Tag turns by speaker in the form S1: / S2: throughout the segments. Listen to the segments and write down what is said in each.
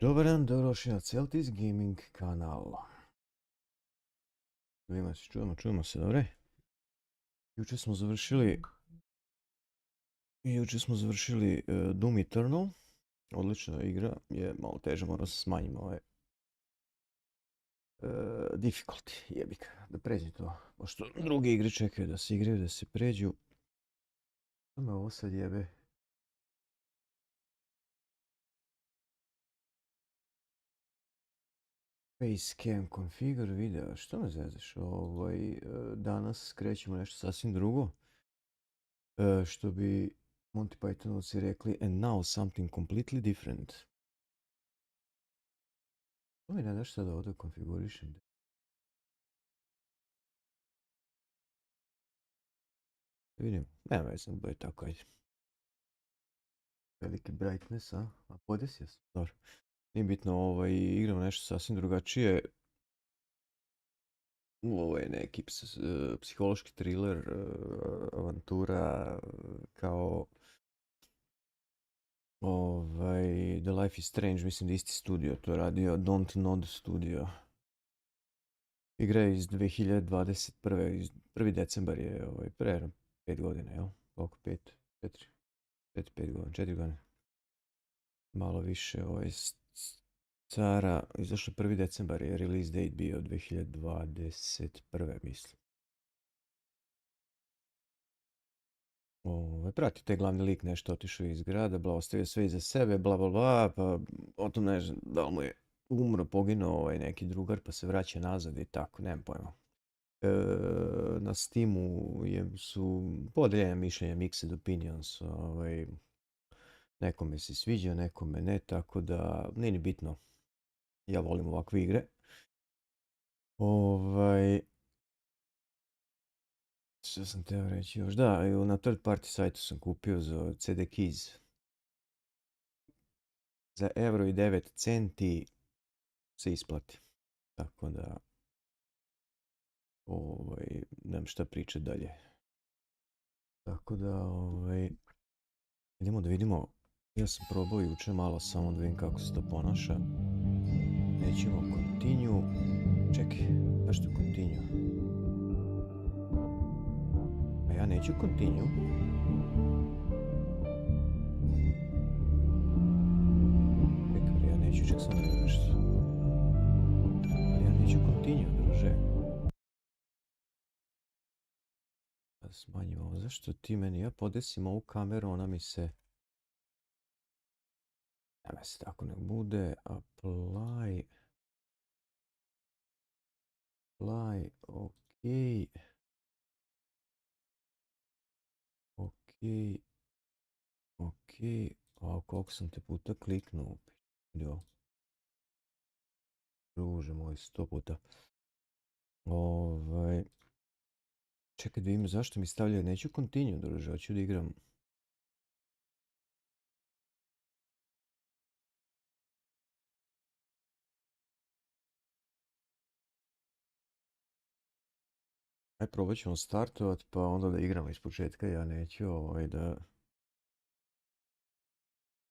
S1: Dobar dan, dobrodošli na Celtics Gaming kanal. Čujemo se, dobre? Jučer smo završili Doom Eternal. Odlična igra, je malo teže, moram se smanjiti ovaj difficulty, jebik, da pređe to. Pošto druge igre čekaju da se igraju, da se pređu. Samo ovo sad jebe. Facecam configure video, što me zezaš? Danas krećemo nešto sasvim drugo. Što bi Monty Pythonovci rekli, and now something completely different. To mi ne daš sad ovdje konfigurišem. Vidim, nema već sam bude tako, ajde. Veliki brightness, a podesio sam, dobro. Nije bitno, igramo nešto sasvim drugačije. Ovo je neki psihološki thriller, avantura, kao The Life is Strange, mislim da isti studio to je radio, Don't Nod studio. Igra je iz 2021. 1. decembar je pre 5 godina, jel? Koliko? 5 godina, 4 godine. Malo više, stara, izašlo 1. decembar je release date bio 2021. mislim. Pratite, glavni lik nešto otišao iz grada, ostavio sve iza sebe, bla bla bla, pa o tom ne znam da li mu je umro, poginuo neki drugar pa se vraća nazad i tako, nemam pojma. Na Steamu su podeljene mišljenja, mixed opinions, nekome se sviđa, nekome ne, tako da nije ni bitno. Ja volim ovakve igre. Što sam teo reći još? Da, na third party sajtu sam kupio za CD Keys. Za €1.09 se isplati. Tako da, nemam šta pričati dalje. Tako da, idemo da vidimo. Ja sam probao jučer malo samo da vidim kako se to ponaša. Nećemo continue. Čekaj, zašto continue? A ja neću continue. Čekaj, ja neću, ček sam da nešto. Ali ja neću continue, druže. Da smanjim ovo, zašto ti meni, ja podesim ovu kameru, ona mi se... Nema se tako ne bude, apply, ok, a koliko sam te puta kliknuo, jo, druže moj, 100 puta. Čekaj da vidim zašto mi stavljaju, neću continue, druže, hoću da igram. Aj, probat ćemo startovat, pa onda da igramo iz početka, ja neću da...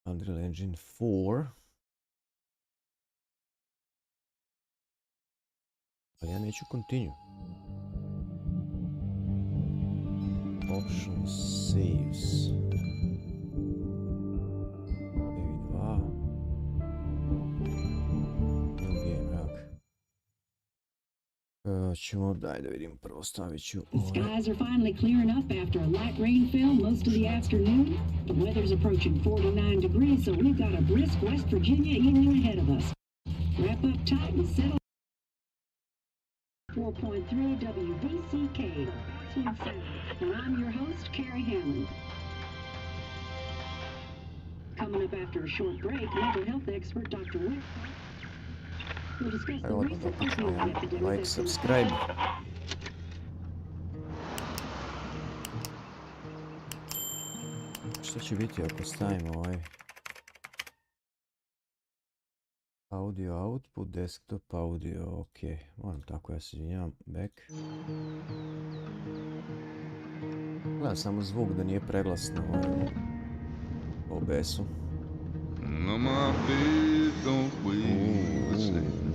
S1: Unreal Engine 4. Ali ja neću continue. Options, saves. Ćemo, daj da vidim, prvo stavit ću
S2: The skies are finally clearing up after a light rain fell most of the afternoon. The weather's approaching 49 degrees, so we've got a brisk West Virginia evening ahead of us. Wrap up tight and settle. 4.3 WBCK. And I'm your host, Carrie Hammond. Coming up after a short break, mental health expert Dr. Wick. We'll discuss the recent opioid epidemic.
S1: Like, subscribe. Što će biti ako stavimo audio output, desktop audio, ok. Moram tako, ja se izvinjavam, back. Gledam samo zvuk da nije preglasno OBS-u.
S3: No my bed gonna wait the same.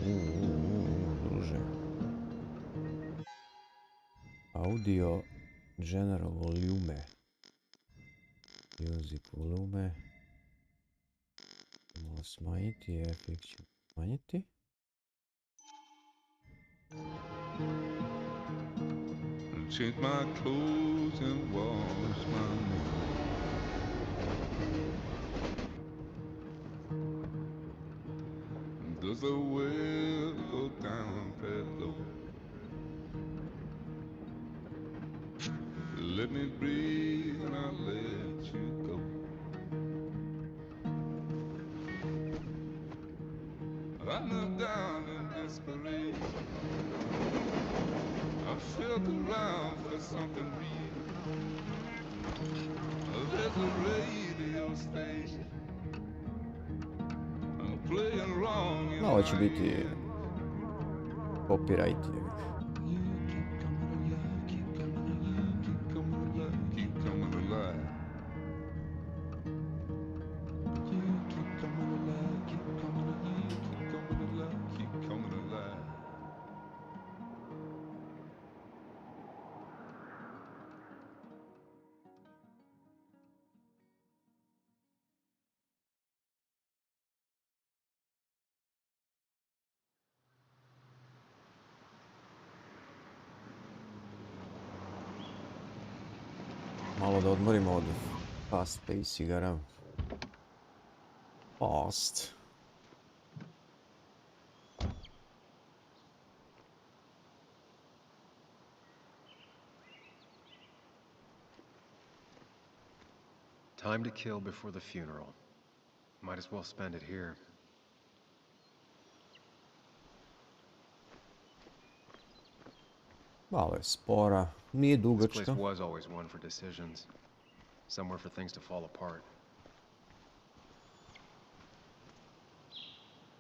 S1: Druže. Audio general volume. Music volume. Malo smanjiti, FX ću smanjiti.
S3: Change my clothes and wash my nose. Does the well go down that low? Let me breathe and I'll let you go. I knelt down in desperation. I felt around for something real. There's a radio station playing wrong in
S1: Ovo će
S3: my
S1: biti
S3: ear.
S1: copyright.
S3: You keep coming alive, keep coming alive, keep coming alive, keep coming alive. You keep coming alive, keep coming alive, keep coming alive, keep coming alive.
S1: Malo da odmorimo od fast pace igara. Fast.
S4: Time to kill before the funeral. Might as well spend it here.
S1: Malo je spora, nije
S4: This
S1: dugačka.
S4: place was always one for decisions. Somewhere for things to fall apart.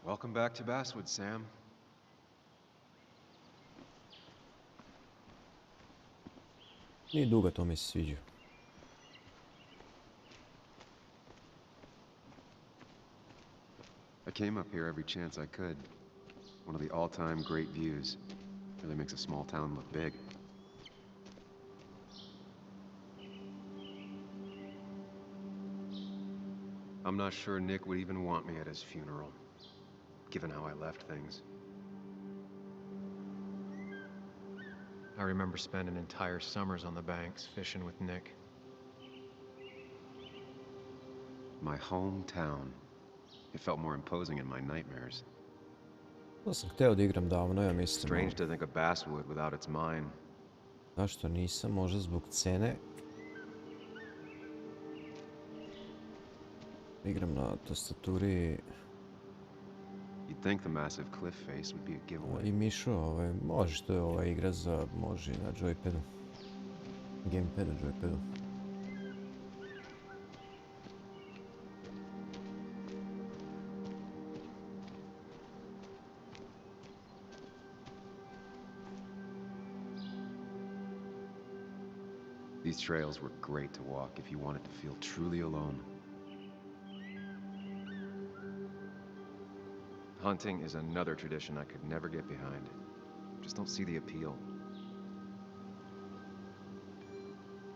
S4: Welcome back to Basswood, Sam.
S1: Nije duga, to mi se sviđa.
S4: I came up here every chance I could. One of the all-time great views. Really makes a small town look big. I'm not sure Nick would even want me at his funeral, given how I left things. I remember spending entire summers on the banks fishing with Nick. My hometown. It felt more imposing in my nightmares.
S1: To sam hteo da igram davno, ja mislim.
S4: Strange to think of Basswood without its mine.
S1: Zašto nisam? Možda zbog cene. Igram na tastaturi
S4: You'd think the massive cliff face would be a giveaway.
S1: i mišo, može što je ova igra za, može i na joypadu. Gamepadu, joypadu.
S4: These trails were great to walk if you wanted to feel truly alone. Hunting is another tradition I could never get behind. Just don't see the appeal.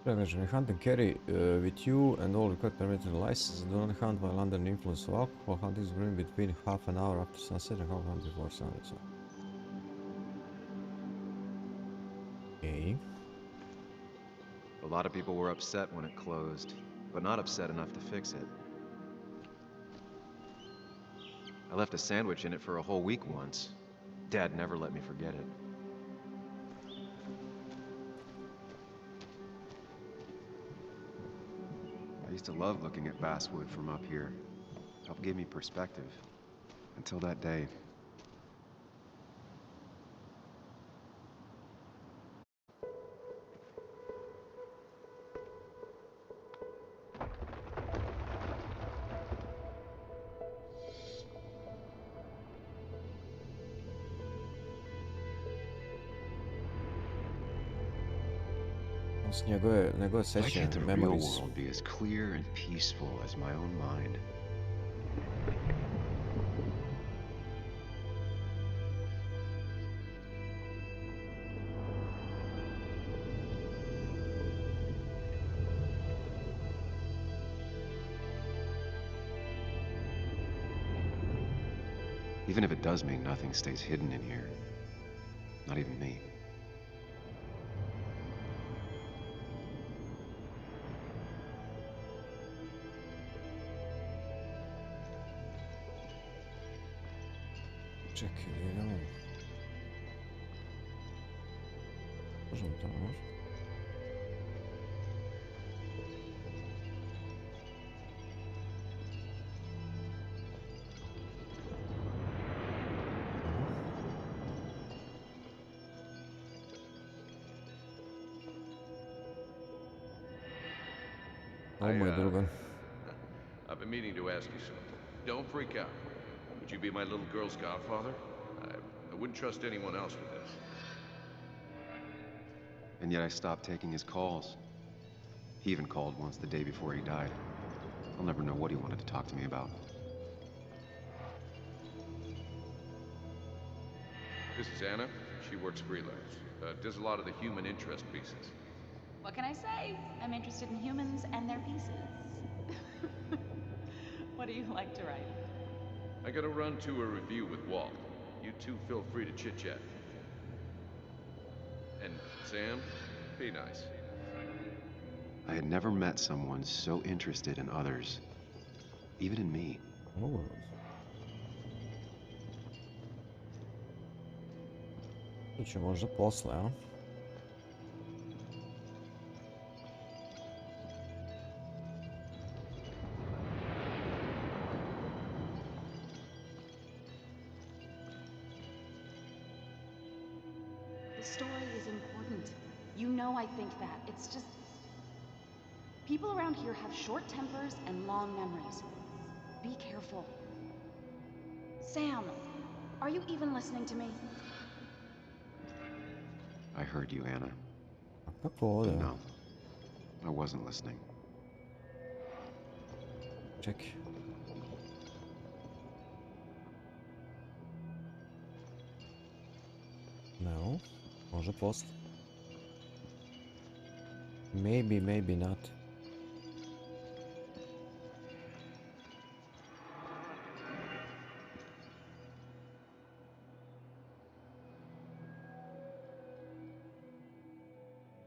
S1: Premeđeni hunt and carry with you and all required permitted license. Do not hunt while under the influence of alcohol. Hunting is running between half an hour after sunset and half an hour before sunset. Okay.
S4: A lot of people were upset when it closed, but not upset enough to fix it. I left a sandwich in it for a whole week once. Dad never let me forget it. I used to love looking at Basswood from up here. Helped give me perspective. Until that day.
S1: Njegove
S4: Why
S1: sećanje,
S4: can't the real
S1: memories.
S4: world be as clear and peaceful as my own mind? Even if it does mean nothing stays hidden in here. Not even me.
S1: Čekaj, gdje idemo? Možemo tamo, može? Ovo mu je drugan.
S5: I've been meaning to ask you something. Don't freak out. Would you be my little girl's godfather? I wouldn't trust anyone else with this.
S4: And yet I stopped taking his calls. He even called once the day before he died. I'll never know what he wanted to talk to me about.
S5: This is Anna. She works freelance. Does a lot of the human interest pieces.
S6: What can I say? I'm interested in humans and their pieces. What do you like to write?
S5: I gotta run to a review with Walt. You two feel free to chit-chat. And Sam, be nice.
S4: I had never met someone so interested in others. Even in me.
S1: Oh. To će možda posle, a?
S6: The story is important. You know I think that. It's just... people around here have short tempers and long memories. Be careful. Sam, are you even listening to me?
S4: I heard you, Anna.
S1: Kako
S4: But
S1: ovdje?
S4: no, I wasn't listening.
S1: Čekaj. No, možda posle. Maybe, maybe not.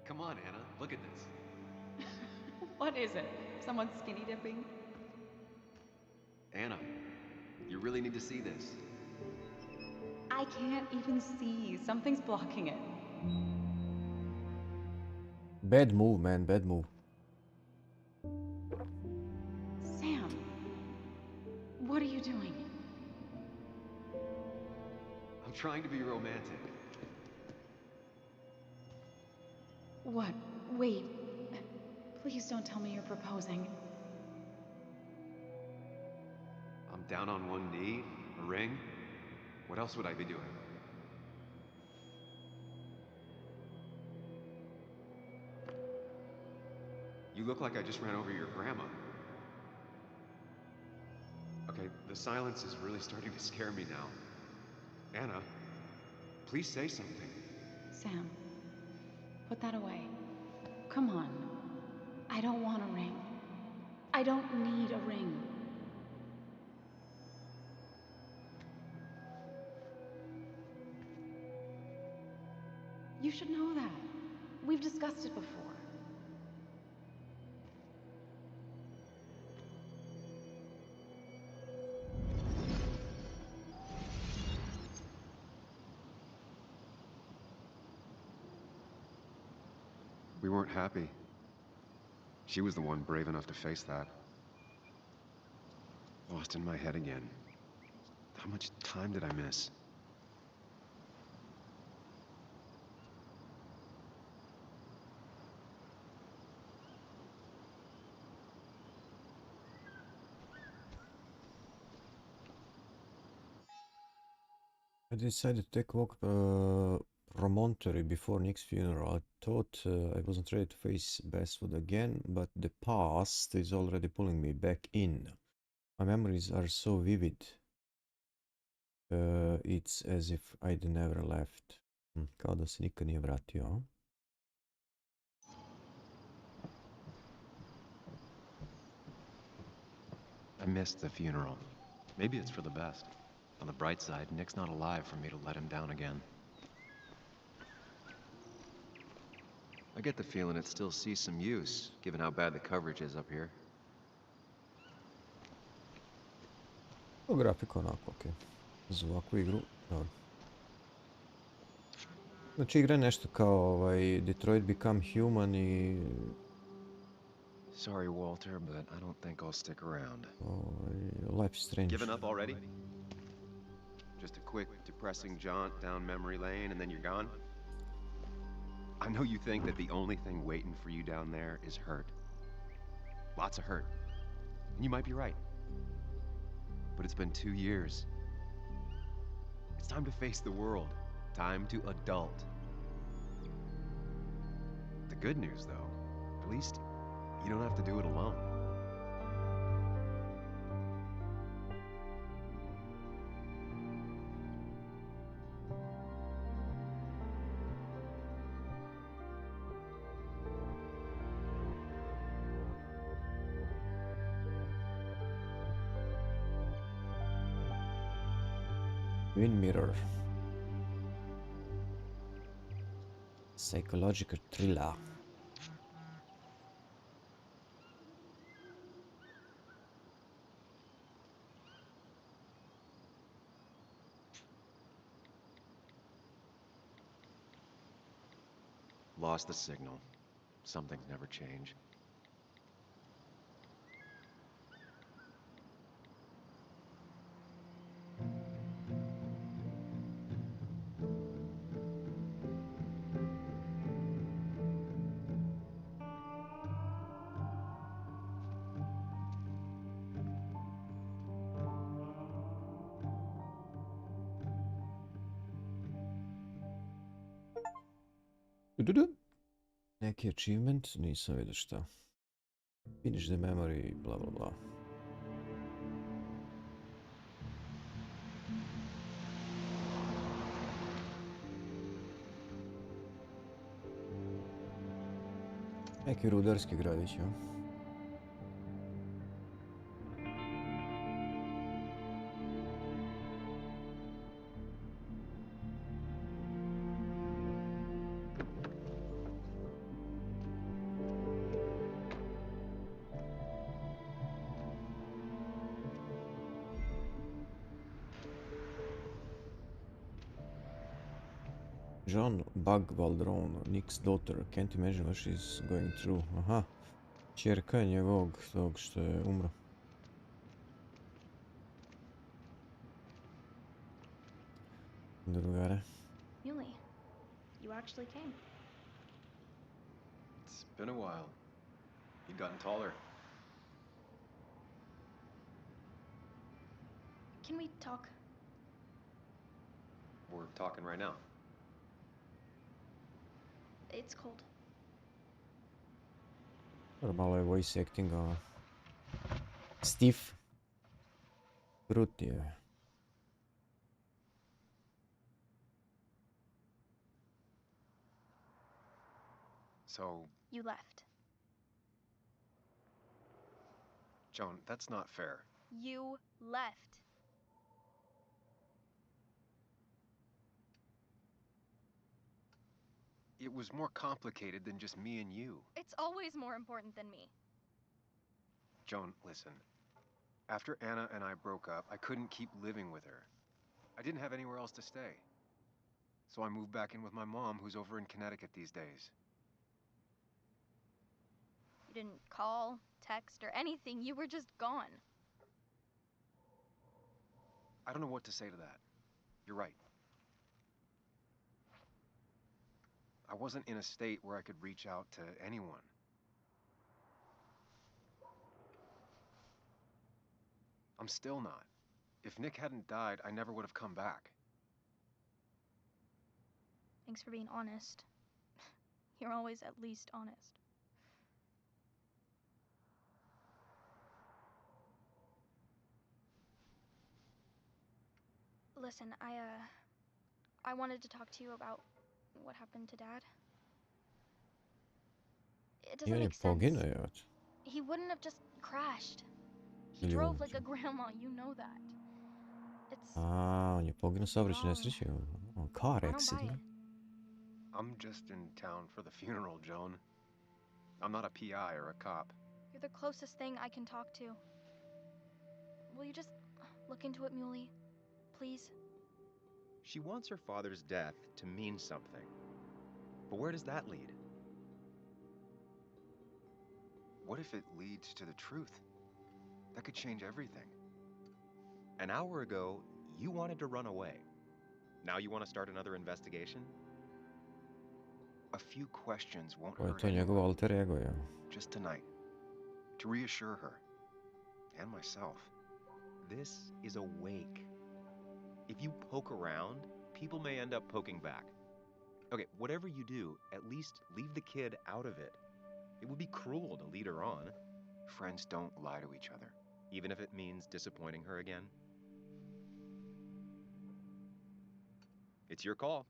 S4: Come on, Anna, look at this.
S6: What is it? Someone skinny dipping?
S4: Anna, you really need to see this.
S6: I can't even see. Something's blocking it.
S1: Bad move, man, bad move.
S6: Sam, what are you doing?
S4: I'm trying to be romantic.
S6: What? Wait. Please don't tell me you're proposing.
S4: I'm down on one knee, a ring. What else would I be doing? You look like I just ran over your grandma. Okay, the silence is really starting to scare me now. Anna, please say something.
S6: Sam, put that away. Come on. I don't want a ring. I don't need a ring. You should know that. We've discussed it before.
S4: We weren't happy. She was the one brave enough to face that. Lost in my head again. How much time did I miss?
S1: I decided to take a walk promontory before Nick's funeral. I thought I wasn't ready to face Basswood again, but the past is already pulling me back in. My memories are so vivid. It's as if I'd never left. Kao da se nikad nije vratio, a?
S4: I missed the funeral. Maybe it's for the best. On the bright side, Nick's not alive for me to let him down again. I get the feeling it still sees some use, given how bad the coverage is up here.
S1: Grafika onako, okej. Za ovakvu igru, dobro. Znači igra je nešto kao Detroit Become Human i...
S4: Sorry, Walter, but I don't think I'll stick around.
S1: Life is Strange.
S4: Given up already? Just a quick, depressing jaunt down memory lane and then you're gone? I know you think that the only thing waiting for you down there is hurt. Lots of hurt. And you might be right. But it's been 2 years. It's time to face the world. Time to adult. The good news, though, at least you don't have to do it alone.
S1: Twin Mirror. Psychological thriller.
S4: Lost the signal. Some things never change.
S1: Neki achievement, nisam vidio šta. Finish the memory, bla bla bla. Neki rudarski gradić, ja? John Bugwaldron, Nick's daughter, can't imagine what she's going through. Aha, čerka je njegovog tog što je umro. Drugare.
S7: Yuli, you actually came.
S4: It's been a while. You've gotten taller.
S7: Can we talk?
S4: We're talking right now.
S7: It's cold.
S1: Malo je voice acting, Steve. Krut je.
S4: So,
S7: You left.
S4: Joan, that's not fair.
S7: You left.
S4: It was more complicated than just me and you.
S7: It's always more important than me.
S4: Joan, listen. After Anna and I broke up, I couldn't keep living with her. I didn't have anywhere else to stay. So I moved back in with my mom, who's over in Connecticut these days.
S7: You didn't call, text, or anything. You were just gone.
S4: I don't know what to say to that. You're right. I wasn't in a state where I could reach out to anyone. I'm still not. If Nick hadn't died, I never would have come back.
S7: Thanks for being honest. You're always at least honest. Listen, I wanted to talk to you about what happened to Dad. It doesn't make sense. He wouldn't have just crashed. He drove like a grandma, you know that. It's
S1: On je poginuo u saobraćajnoj
S7: wrong.
S1: nesreći. Car
S7: I don't buy it.
S1: accident.
S4: I'm just in town for the funeral, Joan. I'm not a PI or a cop.
S7: You're the closest thing I can talk to. Will you just look into it, Muley? Please?
S4: She wants her father's death to mean something. But where does that lead? What if it leads to the truth? That could change everything. An hour ago, you wanted to run away. Now you want to start another investigation? A few questions won't
S1: Ovo je
S4: hurt
S1: to njegov
S4: anyone.
S1: alter ego, ja.
S4: Just tonight. To reassure her. And myself. This is a wake. If you poke around, people may end up poking back. Okay, whatever you do, at least leave the kid out of it. It would be cruel to lead her on. Friends don't lie to each other, even if it means disappointing her again. It's your call.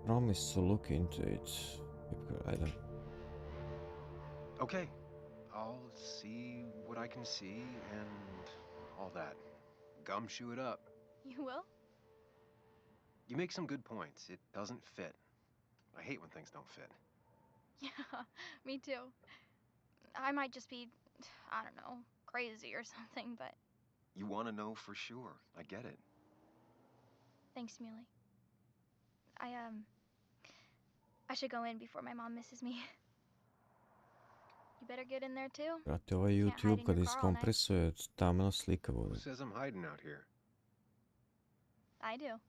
S1: Promise to look into it. Ajde.
S4: Okay, I'll see what I can see and all that. Gumshoe it up.
S7: You will?
S4: You make some good points. It doesn't fit. I hate when things don't fit.
S7: Yeah, me too. I might just be, I don't know, crazy or something, but
S4: You want to know for sure. I get it.
S7: thanks, Muley. I should go in before my mom misses me. You better get in there too.
S1: Brate, ovaj
S7: Can't hide
S1: YouTube
S7: in
S1: kad
S7: your car all night.
S1: iskompresuje, tamna slika
S4: Who
S1: bude.
S4: says I'm hiding out here?
S7: I do.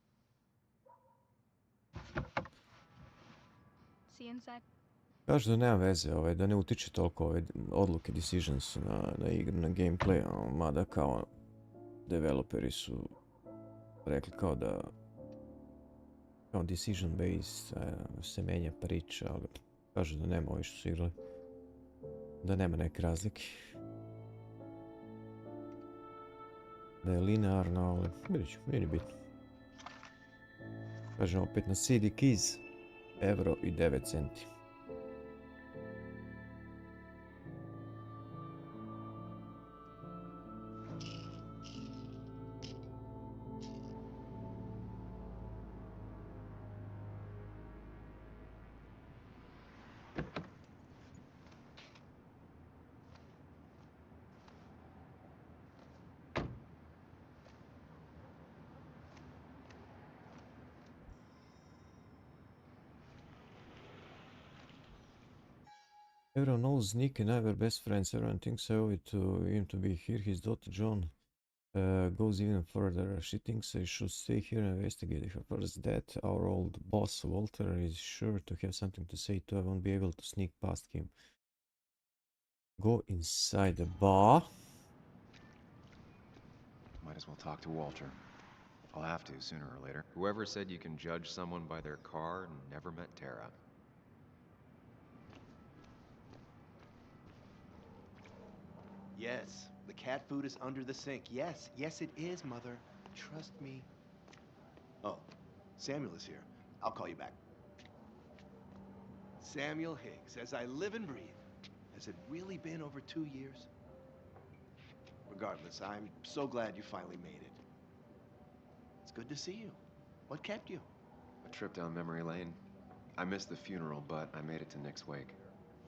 S7: See you inside.
S1: Kažu da nema veze, da ne utiče toliko ove odluke, decisions na igru, na gameplay, mada kao developeri su rekli kao da kao decision based se menja priča, ali kažu da nema ovi što su igrali, da nema neke razlike. Da je linearno, ali vidjet ću, nije ni bitno. Kažem opet na CD Keys, €1.09. Everyone knows Nick and I were best friends. Everyone thinks I owe it to him to be here. His daughter John goes even further. She thinks I should stay here and investigate her father's death. Our old boss Walter is sure to have something to say too. I won't be able to sneak past him. Go inside the bar.
S4: Might as well talk to Walter. I'll have to sooner or later. Whoever said you can judge someone by their car never met Tara.
S8: Yes, the cat food is under the sink. Yes, yes it is, Mother. Trust me. Oh, Samuel is here. I'll call you back. Samuel Higgs, as I live and breathe. Has it really been over 2 years? Regardless, I'm so glad you finally made it. It's good to see you. What kept you?
S4: A trip down memory lane. I missed the funeral, but I made it to Nick's wake.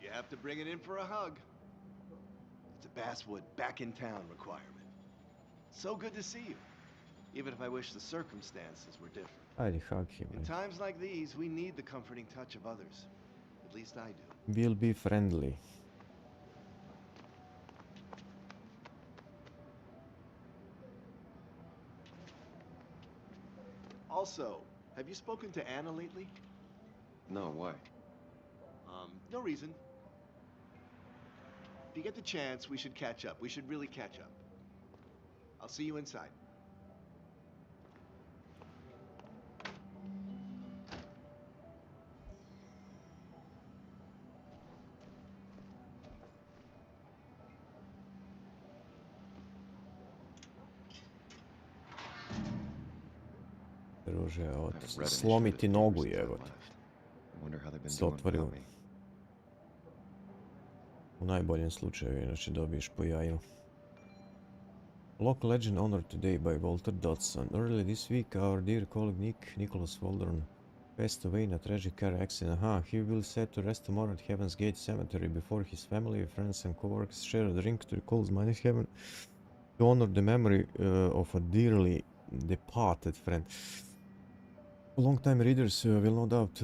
S8: You have to bring it in for a hug. It's a Basswood back in town requirement. So good to see you. Even if I wish the circumstances were different.
S1: Ajde, hug him.
S8: In times like these, we need the comforting touch of others. At least I do.
S1: We'll be friendly.
S8: Also, have you spoken to Anna lately?
S4: No, why?
S8: No reason. If you get the chance, we should catch up. We should really catch up. I'll see you inside.
S1: druže, evo,
S4: I haven't read an issue of
S1: slomiti
S4: the
S1: nogu
S4: paper
S1: je,
S4: since I
S1: evo te.
S4: left. I wonder how they've been
S1: Se
S4: doing
S1: otvori
S4: without me.
S1: u najboljem slučaju, inače dobiješ po jaju. Local legend honored today by Walter Dodson. Early this week, our dear colleague Nicholas Waldron passed away in a tragic car accident. He will set to rest tomorrow at Heaven's Gate Cemetery before his family, friends and co-workers share a drink to recall his mind in heaven to honor the memory of a dearly departed friend. Long-time readers will no doubt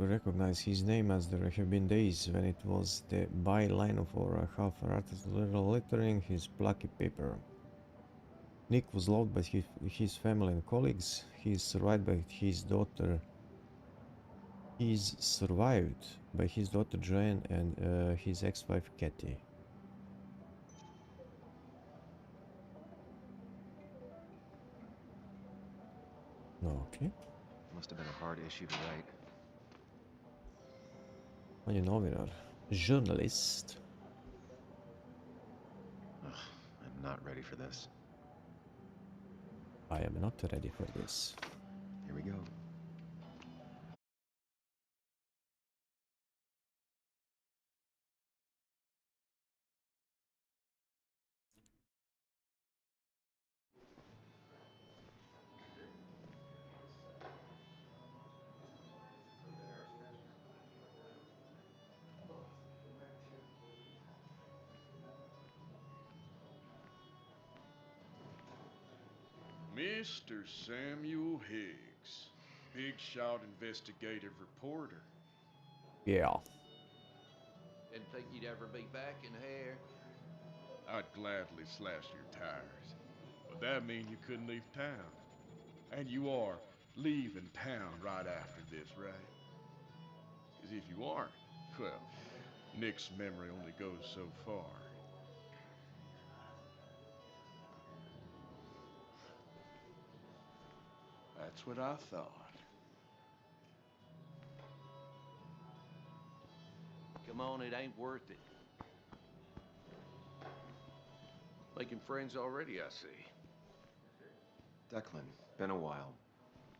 S1: recognize his name, as there have been days when it was the byline of our half-hearted lettering his plucky paper. Nick was loved by his family and colleagues. He is survived by his daughter. He is survived by his daughter Joanne and his ex-wife Kathy. Okay.
S4: Must have been a hard issue to write.
S1: On je novinar. Journalist.
S4: Ugh, I'm not ready for this.
S1: I am not ready for this.
S4: Here we go.
S3: Mr. Samuel Higgs, big shot investigative reporter.
S1: Yeah.
S5: Didn't think you'd ever be back in here.
S3: I'd gladly slash your tires, but that mean you couldn't leave town. And you are leaving town right after this, right? 'Cause if you aren't, well, Nick's memory only goes so far. That's what I thought.
S5: Come on, it ain't worth it. Making friends already, I see.
S4: Declan, been a while.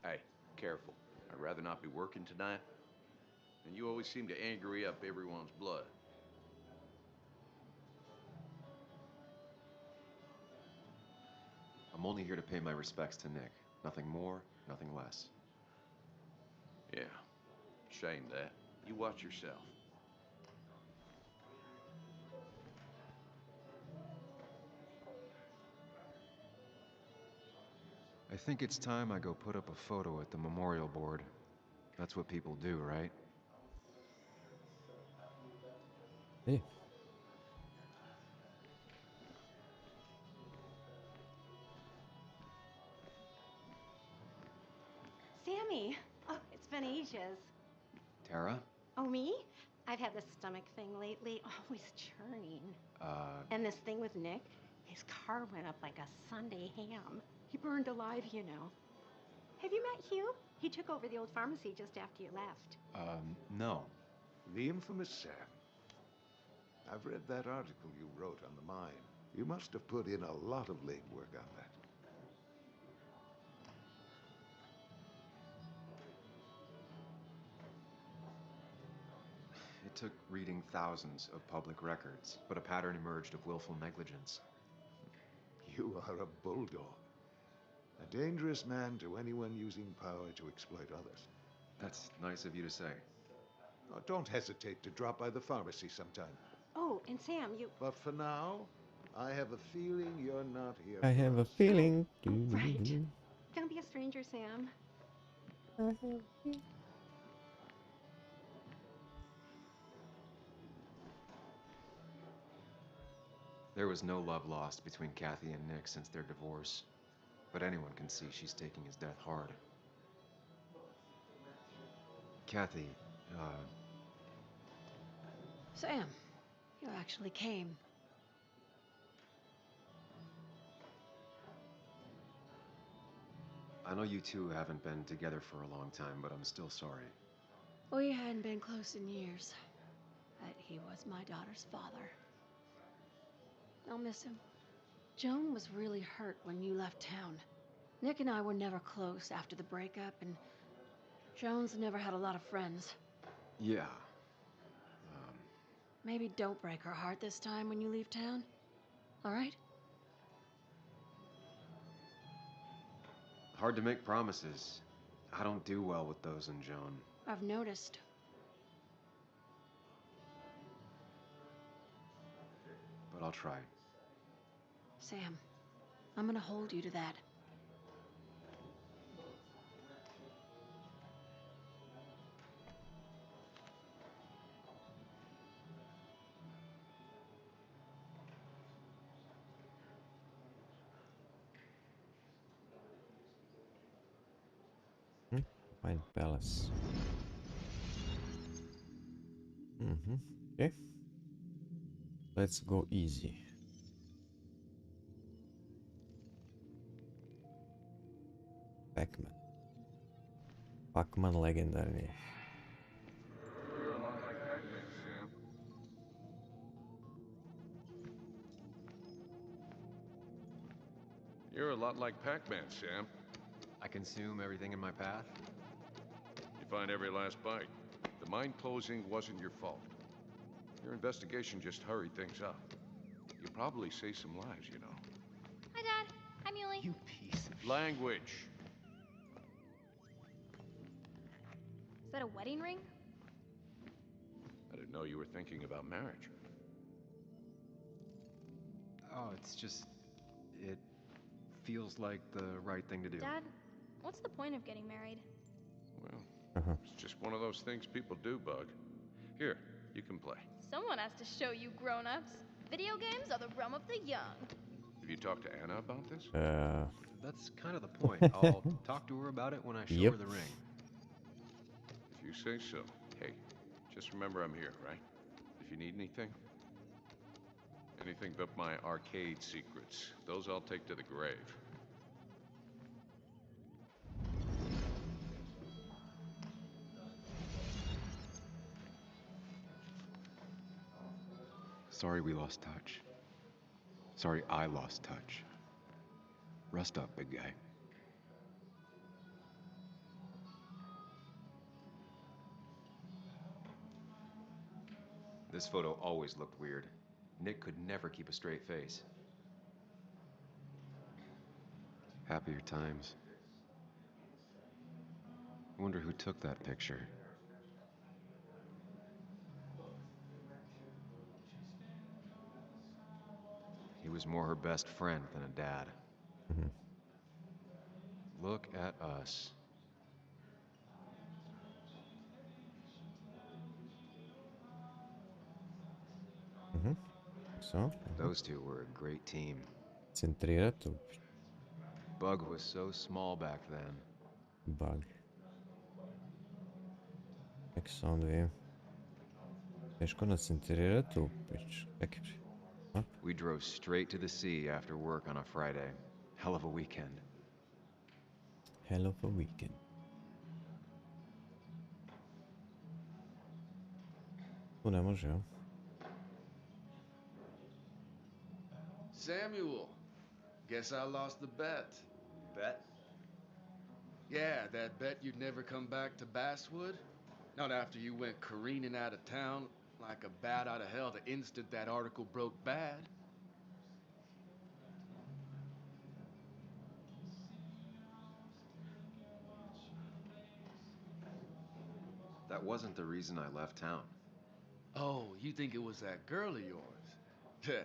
S5: Hey, careful. I'd rather not be working tonight. And you always seem to angry up everyone's blood.
S4: I'm only here to pay my respects to Nick. Nothing more, nothing less.
S5: Yeah, shame that. You watch yourself.
S4: I think it's time I go put up a photo at the memorial board. That's what people do, right?
S1: Yeah.
S9: Sammy! Oh, it's been ages.
S4: Tara?
S9: Oh, me? I've had this stomach thing lately, always churning. And this thing with Nick, his car went up like a Sunday ham. He burned alive, you know. Have you met Hugh? He took over the old pharmacy just after you left.
S4: No.
S10: The infamous Sam. I've read that article you wrote on the mine. You must have put in a lot of legwork on that.
S4: It took reading thousands of public records, but a pattern emerged of willful negligence.
S10: You are a bulldog. A dangerous man to anyone using power to exploit others.
S4: That's nice of you to say.
S10: Oh, don't hesitate to drop by the pharmacy sometime.
S9: Oh, and Sam, you...
S10: But for now, I have a feeling you're not here
S1: I
S10: for
S1: have a
S10: us.
S1: feeling.
S9: Right. Don't be a stranger, Sam.
S4: There was no love lost between Kathy and Nick since their divorce, but anyone can see she's taking his death hard. Kathy,
S11: Sam, you actually came.
S4: I know you two haven't been together for a long time, but I'm still sorry.
S11: We hadn't been close in years, but he was my daughter's father. I'll miss him. Joan was really hurt when you left town. Nick and I were never close after the breakup, and Jones never had a lot of friends.
S4: Yeah.
S11: Maybe don't break her heart this time when you leave town. All right?
S4: Hard to make promises. I don't do well with those in Joan.
S11: I've noticed.
S4: But I'll try.
S11: Sam, I'm gonna hold you to that.
S1: Find palace. Okay. Let's go easy. Pac-Man. Pac-Man legendarni.
S5: You're a lot like Pac-Man, Sam.
S4: I consume everything in my path?
S5: You find every last bite. The mine closing wasn't your fault. Your investigation just hurried things up. You probably saved some lives, you know.
S7: Hi, Dad. Hi, Muley.
S8: You piece of
S5: Language.
S7: Is that a wedding ring?
S5: I didn't know you were thinking about marriage.
S4: Oh, it's just... it feels like the right thing to do.
S7: Dad, what's the point of getting married?
S5: Well, it's just one of those things people do, Bug. Here, you can play.
S7: Someone has to show you grown-ups. Video games are the realm of the young.
S5: Have you talked to Anna about this?
S4: That's kind of the point. I'll talk to her about it when I show her the ring.
S5: If you say so. Hey, just remember I'm here, right? If you need anything. Anything but my arcade secrets. Those I'll take to the grave.
S4: Sorry we lost touch. Sorry I lost touch. Rest up, big guy. This photo always looked weird. Nick could never keep a straight face. Happier times. I wonder who took that picture. He was more her best friend than a dad. Look at us.
S1: So.
S4: Those two were a great team.
S1: Центрират.
S4: Bug was so small back then.
S1: Bug. Как само да видим. Тежко нацентрират опич.
S4: We drove straight to the sea after work on a Friday. Hell of a weekend.
S1: Hell of a weekend. Tu ne može, jel?
S8: Samuel, guess I lost the bet.
S4: Bet?
S8: Yeah, that bet you'd never come back to Basswood? Not after you went careening out of town like a bat out of hell the instant that article broke bad.
S4: That wasn't the reason I left town.
S8: Oh, you think it was that girl of yours?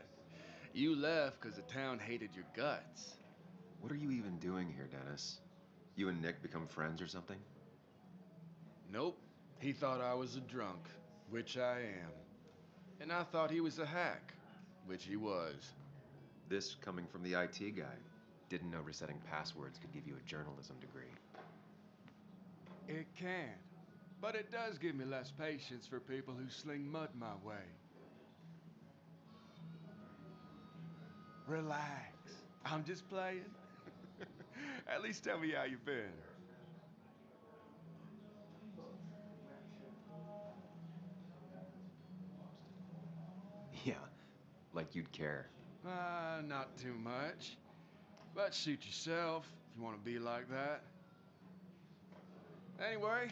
S8: You left because the town hated your guts.
S4: What are you even doing here, Dennis? You and Nick become friends or something?
S8: Nope. He thought I was a drunk, which I am. And I thought he was a hack, which he was.
S4: This coming from the IT guy. Didn't know resetting passwords could give you a journalism degree.
S8: It can. But it does give me less patience for people who sling mud my way. Relax. I'm just playing. At least tell me how you've been.
S4: Yeah, like you'd care.
S8: Not too much. But suit yourself. you want to be like that. Anyway,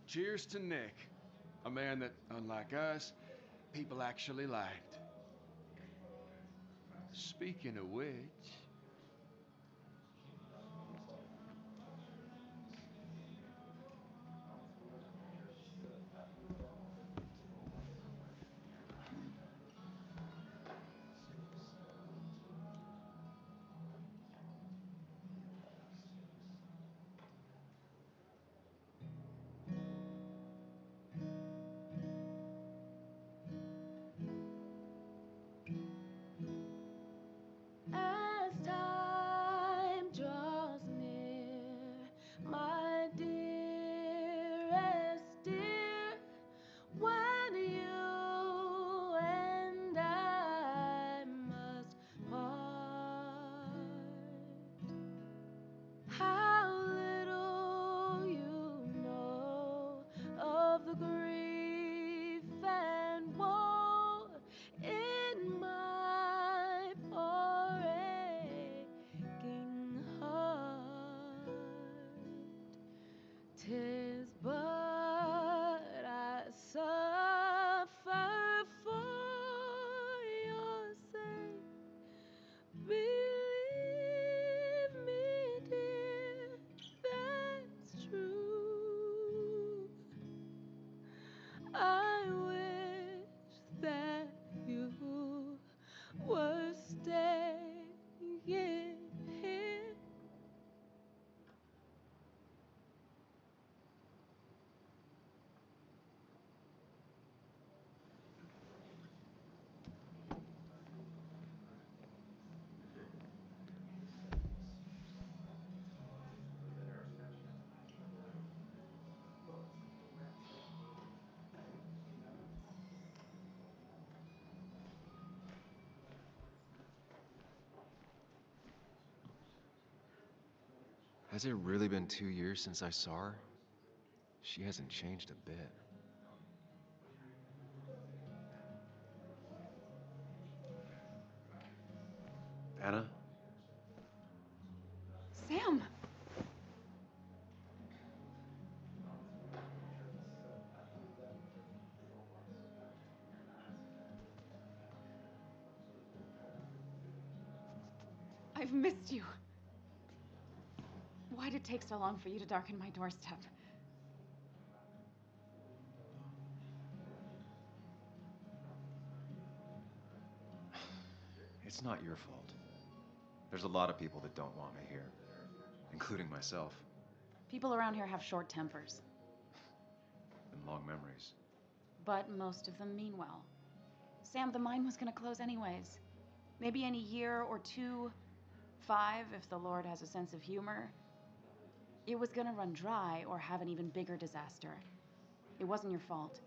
S8: cheers to Nick. A man that, unlike us, people actually liked. Speaking of which...
S11: As time draws near, my dearest dear, when you and I must part, how little you know of the grief and woe in my poor aching heart. 'Tis but I suffer for your sake. Believe me, dear, that's true. I wish that you were staying here.
S4: Has it really been 2 years since I saw her? She hasn't changed a bit. Anna?
S6: Sam! I've missed you. Why'd it take so long for you to darken my doorstep?
S4: It's not your fault. There's a lot of people that don't want me here, including myself,
S6: People around here have short tempers,
S4: and long memories.
S6: but most of them mean well. Sam, the mine was gonna close anyways. Maybe in a year or 2, 5, if the Lord has a sense of humor. It was gonna run dry or have an even bigger disaster. It wasn't your fault.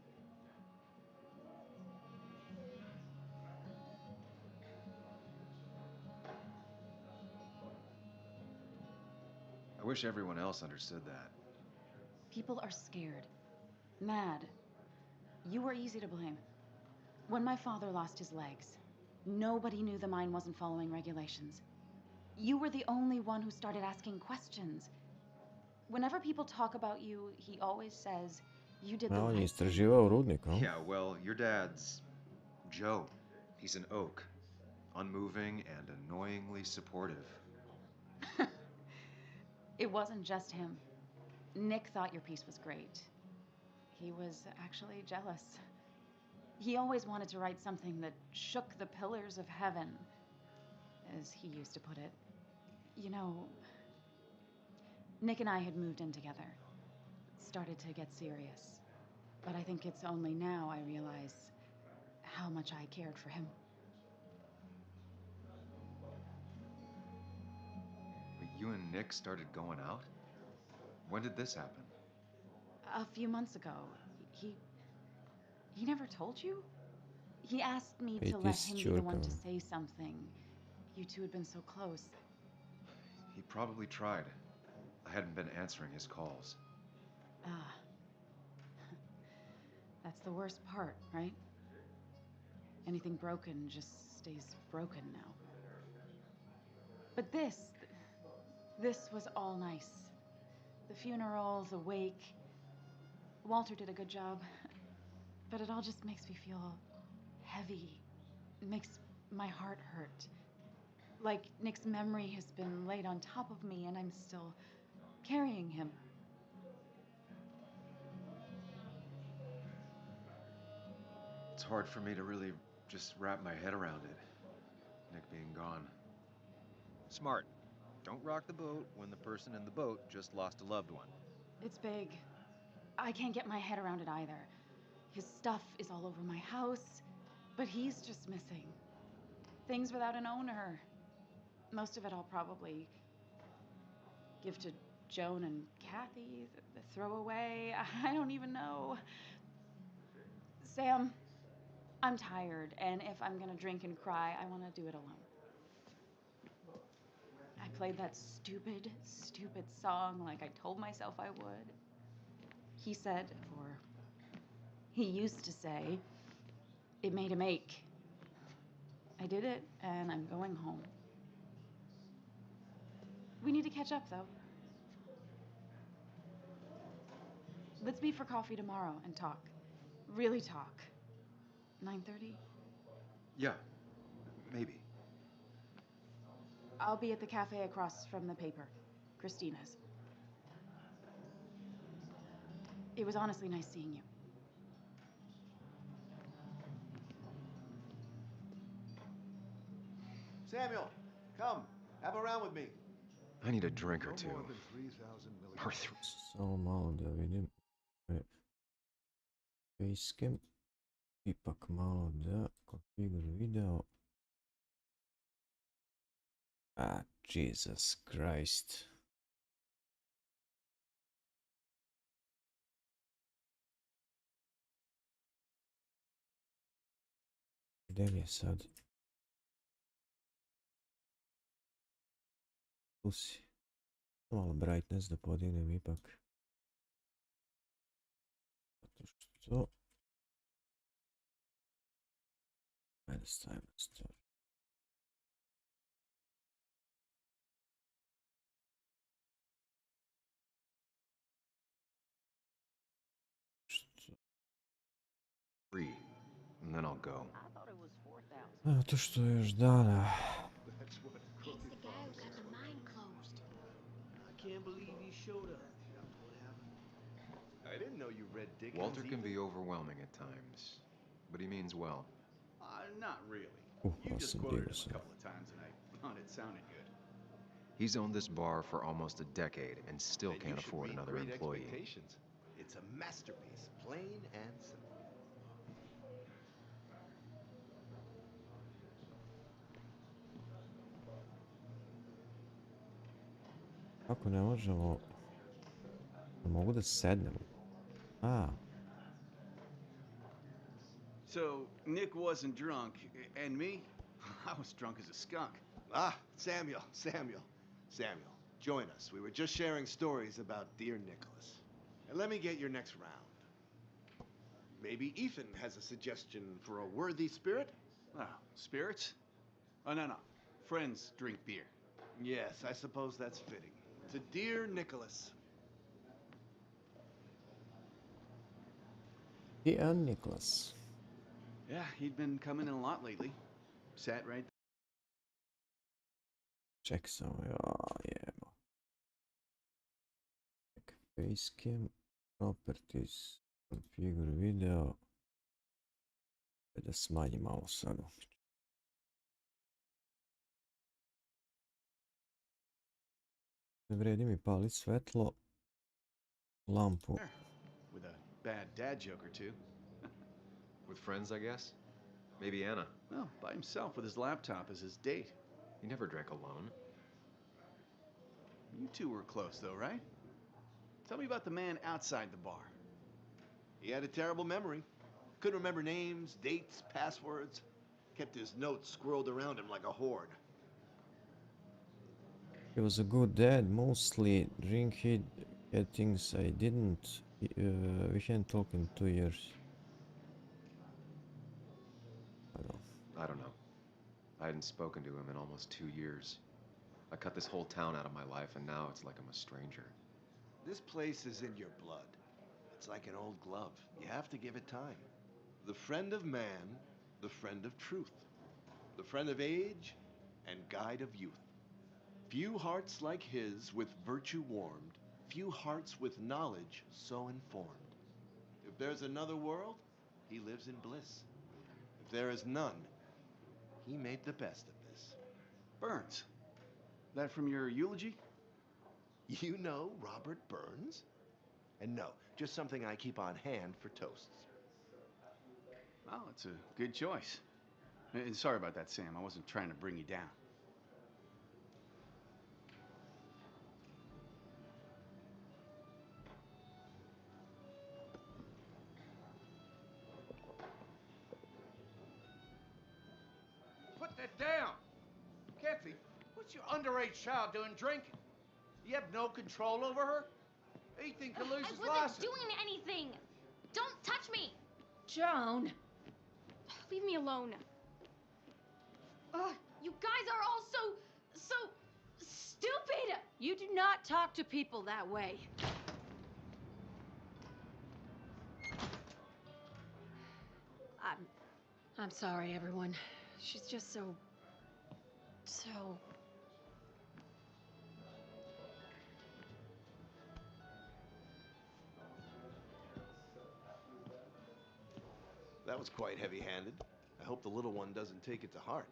S4: I wish everyone else understood that.
S6: People are scared. Mad. You were easy to blame. When my father lost his legs, nobody knew the mine wasn't following regulations. You were the only one who started asking questions. Whenever people talk about you, he always says, you did the
S1: A on je
S6: right thing.
S1: istraživao rudnik, a?
S4: Yeah, well, your dad's Joe. He's an oak. Unmoving and annoyingly supportive.
S6: It wasn't just him. Nick thought your piece was great. He was actually jealous. He always wanted to write something that shook the pillars of heaven, as he used to put it. You know, Nick and I had moved in together. It started to get serious. But I think it's only now I realize how much I cared for him.
S4: But you and Nick started going out? When did this happen?
S6: A few months ago, he never told you? He asked me to let him be the one to say something. You two had been so close.
S4: He probably tried. I hadn't been answering his calls.
S6: Ah. That's the worst part, right? Anything broken just stays broken now. But this This was all nice. The funeral, the wake. Walter did a good job. But it all just makes me feel heavy. It makes my heart hurt. Like Nick's memory has been laid on top of me and I'm still carrying him.
S4: It's hard for me to really just wrap my head around it. Nick being gone. Smart. Don't rock the boat when the person in the boat just lost a loved one.
S6: It's big. I can't get my head around it either. His stuff is all over my house, but he's just missing. Things without an owner. Most of it I'll probably give to Joan and Kathy, the throwaway. I don't even know. Sam, I'm tired, and if I'm gonna drink and cry, I want to do it alone. I played that stupid song like I told myself I would. He said, or he used to say, it made him ache. I did it, and I'm going home. We need to catch up, though. Let's meet for coffee tomorrow and talk. Really talk. 9:30?
S4: Yeah, maybe.
S6: I'll be at the cafe across from the paper. Christina's. It was honestly nice seeing you.
S8: Samuel, come. Have a round with me.
S4: I need a drink or
S10: No
S4: two.
S10: more than 3,000 million.
S4: Or three.
S1: Samo malo da vidim. Facecam. Ipak malo da konfigure video. Ah, Jesus Christ. Gdje mi je sad? Tu si. Malo brightness da podignem ipak. Zato što... Ajde stavimo stvar.
S4: Three, and then I'll go.
S1: Zato što je još dana.
S10: That's what
S11: It's the guy who got the mine closed.
S8: I can't believe he showed up. What happened? I didn't know you read Dickens.
S4: Walter can be overwhelming at times, but he means well.
S12: Not really. You just
S1: Awesome,
S12: quoted him
S1: Davison.
S12: a couple of times and I thought it sounded good.
S4: He's owned this bar for almost a decade and still
S8: Then you
S4: can't
S8: should
S4: afford
S8: meet
S4: another
S8: Great
S4: employee.
S8: Expectations. It's a masterpiece, plain and simple.
S1: Kako ne možemo... Ne mogu da sednemo. A,
S12: So, Nick wasn't drunk, and me? I was drunk as a skunk.
S8: Ah, Samuel. Join us. We were just sharing stories about dear Nicholas. And let me get your next round. Maybe Ethan has a suggestion for a worthy spirit?
S12: Oh, spirits? Oh, no. Friends drink beer.
S8: Yes, I suppose that's fitting. To dear Nicholas.
S1: dear Nicholas.
S12: Yeah, he'd been coming in a lot lately. Sat right there.
S1: Ček samo, jebo. Facecam, properties, configure video. Da smanjim malo sad. Ne vredi mi palit svetlo, lampu.
S12: With a bad dad joke or two.
S4: With friends, I guess? Maybe Anna.
S12: No, by himself with his laptop as his date.
S4: He never drank alone.
S12: You two were close, though, right? Tell me about the man outside the bar.
S8: He had a terrible memory. Couldn't remember names, dates, passwords. Kept his notes squirreled around him like a hoard.
S1: He was a good dad, mostly drink he had things I didn't. We hadn't talked in 2 years.
S4: I don't know. I hadn't spoken to him in almost 2 years. I cut this whole town out of my life, and now it's like I'm a stranger.
S8: This place is in your blood. It's like an old glove. You have to give it time. The friend of man, the friend of truth, the friend of age, and guide of youth. Few hearts like his with virtue warmed, few hearts with knowledge so informed. If there's another world, he lives in bliss. If there is none, he made the best of this.
S12: Burns. That from your eulogy?
S8: You know Robert Burns? And no, just something I keep on hand for toasts.
S12: Well, it's a good choice. And sorry about that, Sam. I wasn't trying to bring you down.
S13: Put that down! Kathy, what's your underage child doing drinking? You have no control over her? Ethan can lose his license.
S7: I wasn't doing anything! Don't touch me!
S11: Joan!
S7: Leave me alone. Ugh, you guys are all so stupid!
S11: You do not talk to people that way. I'm sorry, everyone. She's just so...
S8: That was quite heavy-handed. I hope the little one doesn't take it to heart.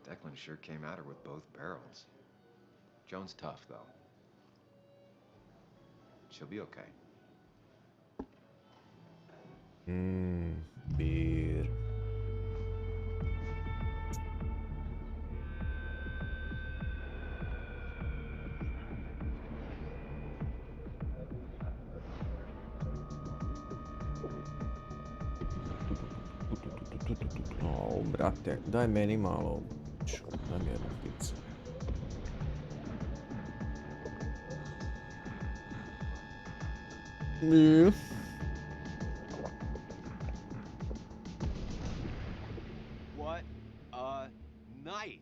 S4: Declan sure came at her with both barrels. Joan's tough, though. She'll be okay.
S1: Beer. O, brate, daj meni malo. Daj mi jednu pizzu.
S4: What a night!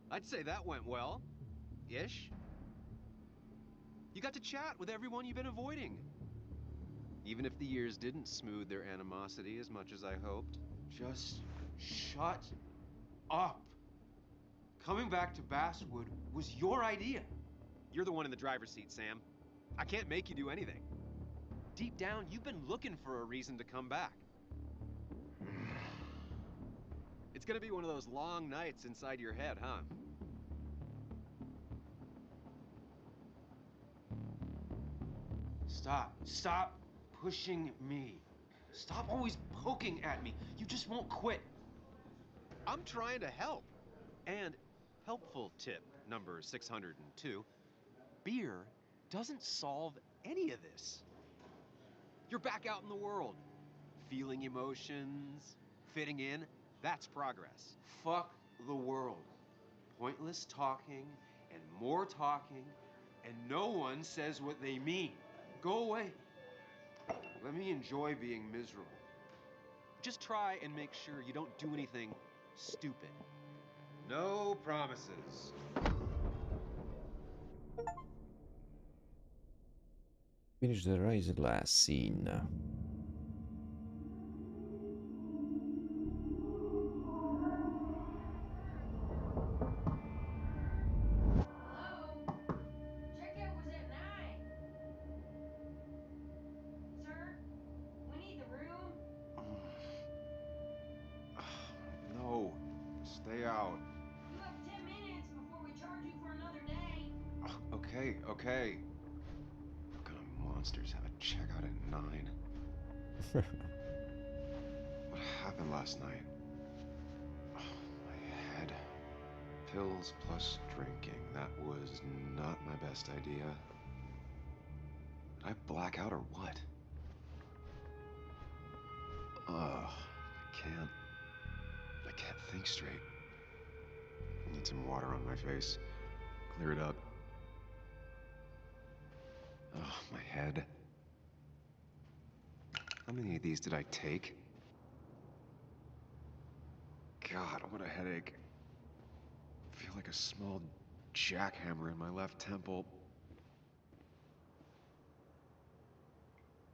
S4: I'd say that went well. Ish. You got to chat with everyone you've been avoiding. Even if the years didn't smooth their animosity as much as I hoped.
S14: Just shut up. Coming back to Basswood was your idea.
S4: You're the one in the driver's seat, Sam. I can't make you do anything. Deep down, you've been looking for a reason to come back. It's gonna be one of those long nights inside your head, huh?
S14: Stop pushing me. Stop always poking at me. You just won't quit.
S4: I'm trying to help. And helpful tip number 602, beer doesn't solve any of this. You're back out in the world, feeling emotions, fitting in. That's progress.
S14: Fuck the world. Pointless talking and more talking, and no one says what they mean. Go away. Let me enjoy being miserable.
S4: Just try and make sure you don't do anything stupid. No promises.
S1: Finish the raised glass scene.
S14: No, stay out.
S11: You have 10 minutes before we charge you for another day.
S14: Okay. What kind of monsters have a checkout at 9? What happened last night? My head. Pills plus drinking. That was not my best idea. Did I black out or what? Ugh, I can't
S4: think straight. I need some water on my face. Clear it up. Oh, my head. How many of these did I take? God, what a headache. I feel like a small jackhammer in my left temple.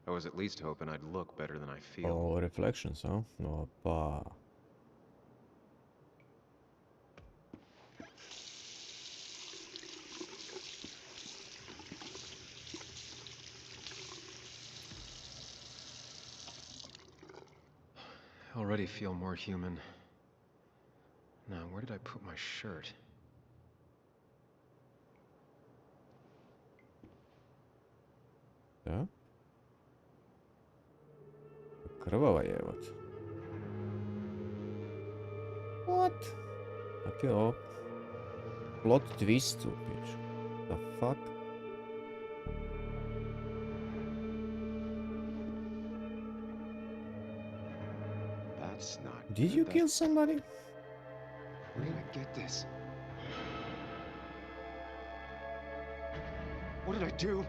S4: I was at least hoping I'd look better than I feel.
S1: Oh, reflections, huh? Opa.
S4: I already feel more human. Now, where did I put my shirt?
S1: Da? Krvava je, evo. What? Kak je ovo? Plot twist u piću. The fuck?
S4: That's not
S1: Did you kill somebody?
S4: Where did I get this? What did I do?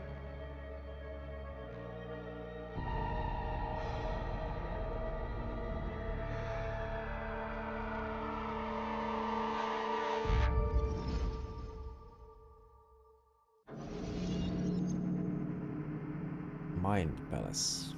S1: Mind Palace.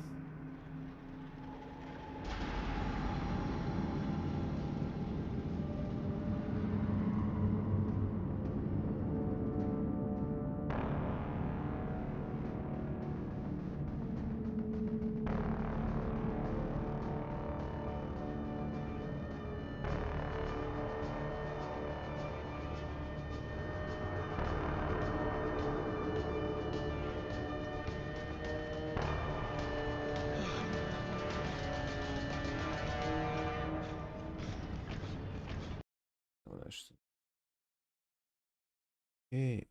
S1: Nešto. Okej.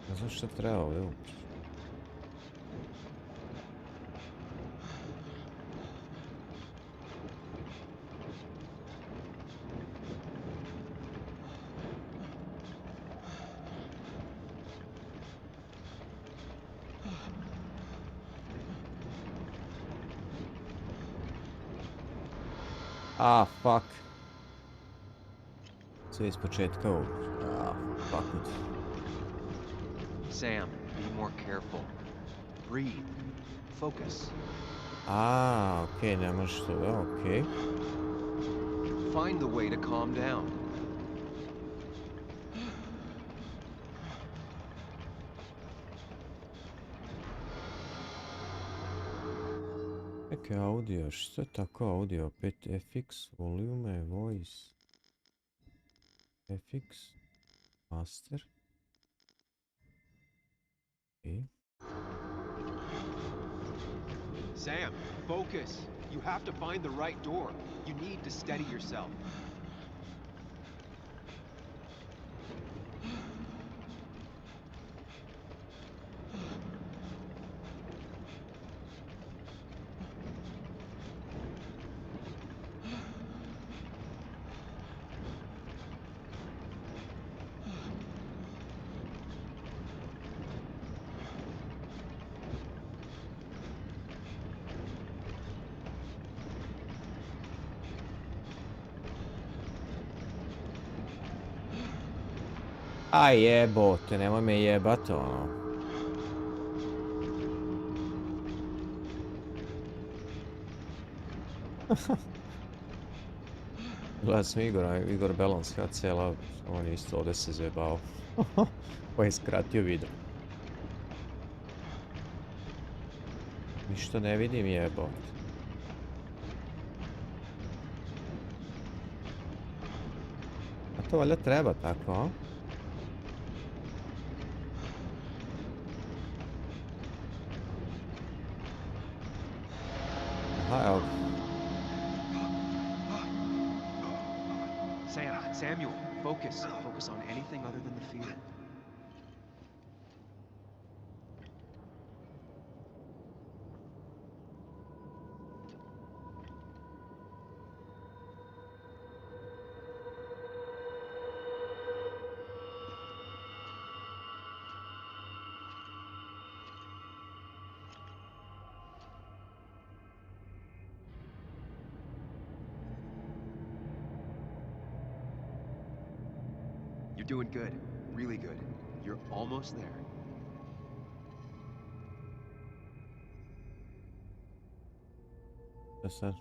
S1: Ne znam šta treba ovdje ući. Ah, fuck. Sve iz početka ovdje. Ah, fuck it.
S14: Sam, be more careful. Breathe. Focus.
S1: Ah, okej, ne možeš to, da, okej.
S14: Find the way to calm down.
S1: Neke audio, što je tako audio? Opet FX, volume, voice. FX, master. Okay.
S14: Sam, focus. You have to find the right door. You need to steady yourself.
S1: A jebote, nemoj me jebat ono. Gledam sam Igor Balance HCL, on je isto ovdje se zjebao. On je skratio video. Ništa ne vidim jebote. A to valjda treba tako, a? Aha, evo.
S4: Samuel, focus. Focus on anything other than the fear. You're doing good. Really good. You're almost there.
S1: Da sad,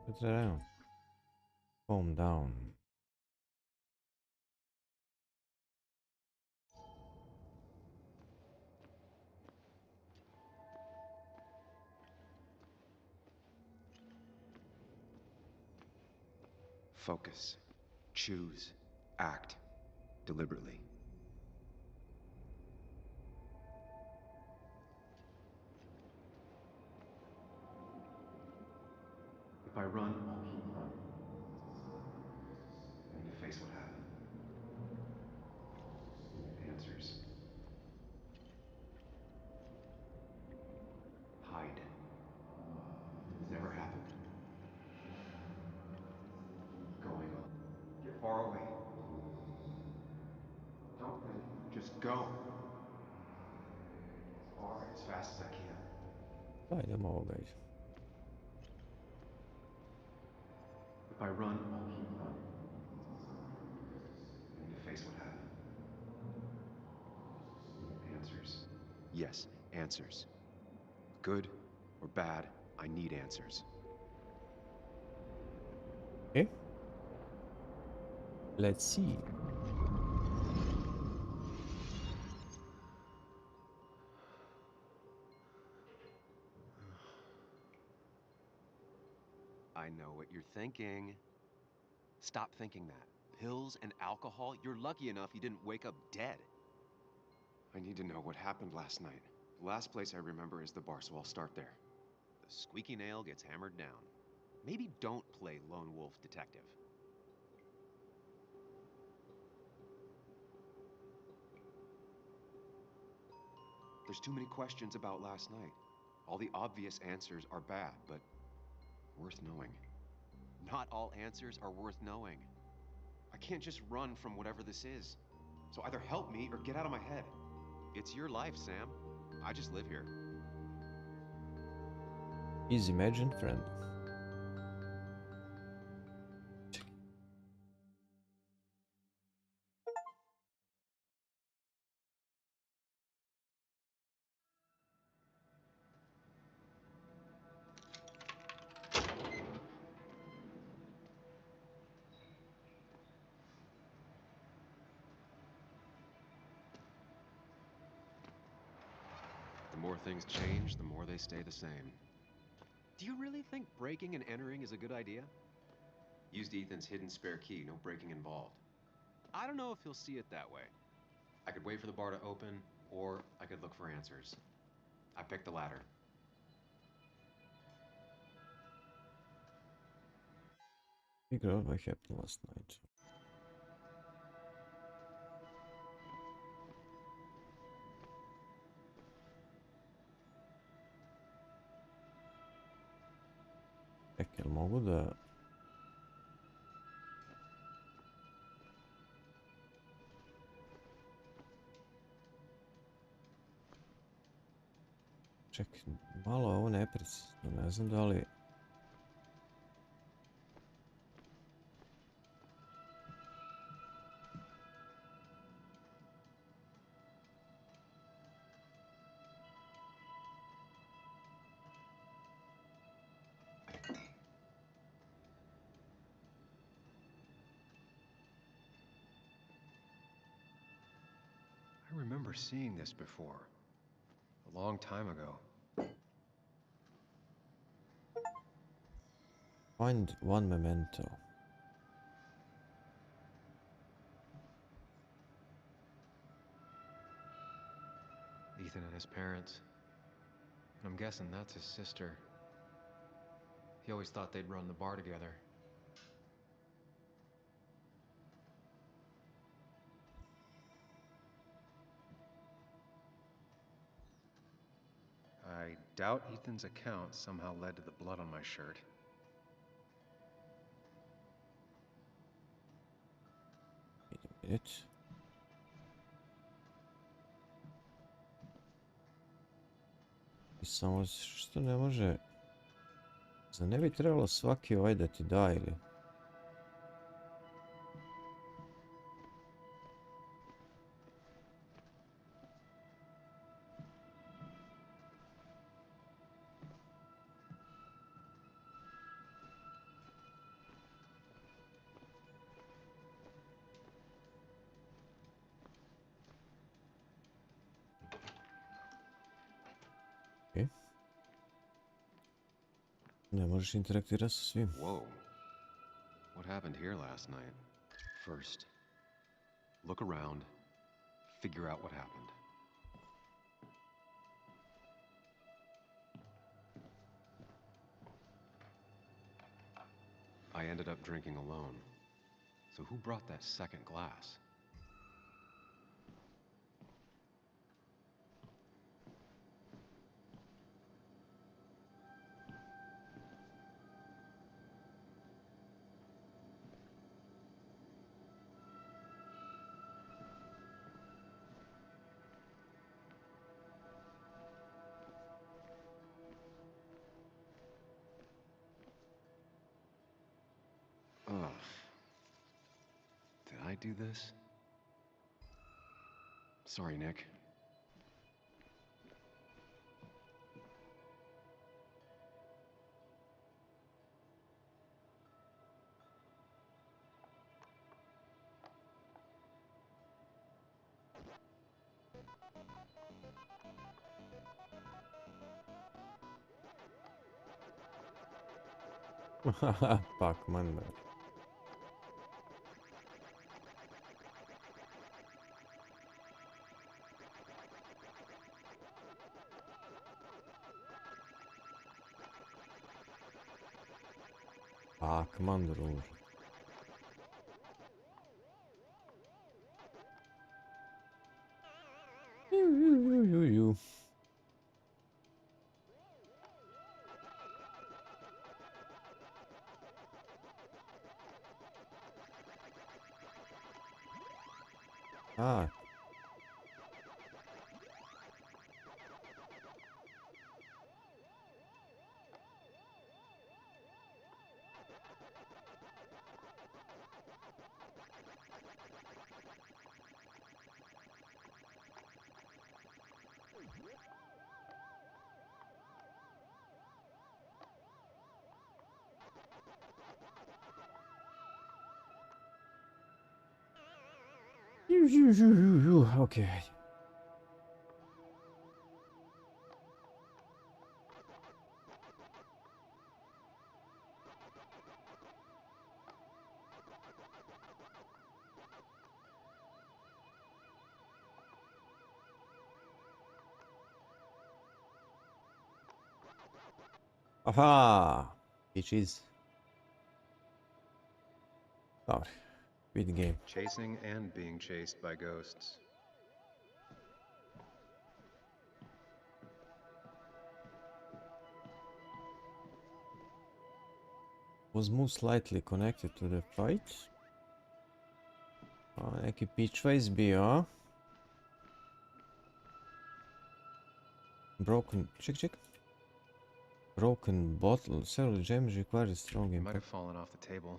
S1: to trebamo. Calm down.
S4: Focus. Choose. Act. Deliberately. If I run, I'll keep running. I need to face what happened. Answers. Hide. It's never happened. Going on. Get far away. Don't think. Just go. As far, as fast as I can.
S1: Pa idemo ovoga ići.
S4: If I run, I'll keep running. I need to face what happened. Answers. Yes, answers. Good or bad, I need answers.
S1: Okay. Let's see.
S4: I know what you're thinking. Stop thinking that. Pills and alcohol, you're lucky enough you didn't wake up dead. I need to know what happened last night. The last place I remember is the bar, so I'll start there. The squeaky nail gets hammered down. Maybe don't play lone wolf detective. There's too many questions about last night. All the obvious answers are bad, but worth knowing. Not all answers are worth knowing. I can't just run from whatever this is. So either help me or get out of my head. It's your life, Sam. I just live here.
S1: Easy imagine friend.
S4: The more things change, the more they stay the same. Do you really think breaking and entering is a good idea? Used Ethan's hidden spare key, no breaking involved. I don't know if he'll see it that way. I could wait for the bar to open, or I could look for answers. I picked the latter.
S1: Figure out what happened last night. Čekaj, jel mogu da... Čekaj, malo ovo neprecizno, ne znam da li...
S4: I remember seeing this before. A long time ago.
S1: Find one memento.
S14: Ethan and his parents. I'm guessing that's his sister. He always thought they'd run the bar together. I doubt Ethan's account somehow led to the blood on my shirt.
S1: Wait a minute. I samo što ne može... Zar ne bi trebalo svaki ovaj da ti da ili? Okay. Ne možeš interaktirati sa svim.
S14: Whoa. What happened here last night? First, look around, figure out what happened. I ended up drinking alone. So who brought that second glass? Ugh. Did I do this? Sorry, Nick.
S1: Fuck man. Fuck man bror. Ju. Ah. Okay. Aha! Bitches. Dobre. Beat the game.
S14: Chasing and being chased by ghosts.
S1: Was most likely connected to the fight. Neki pitchways bio. Broken. Check. Broken bottle. Several gems require strong
S14: It might
S1: impact.
S14: have fallen off the table.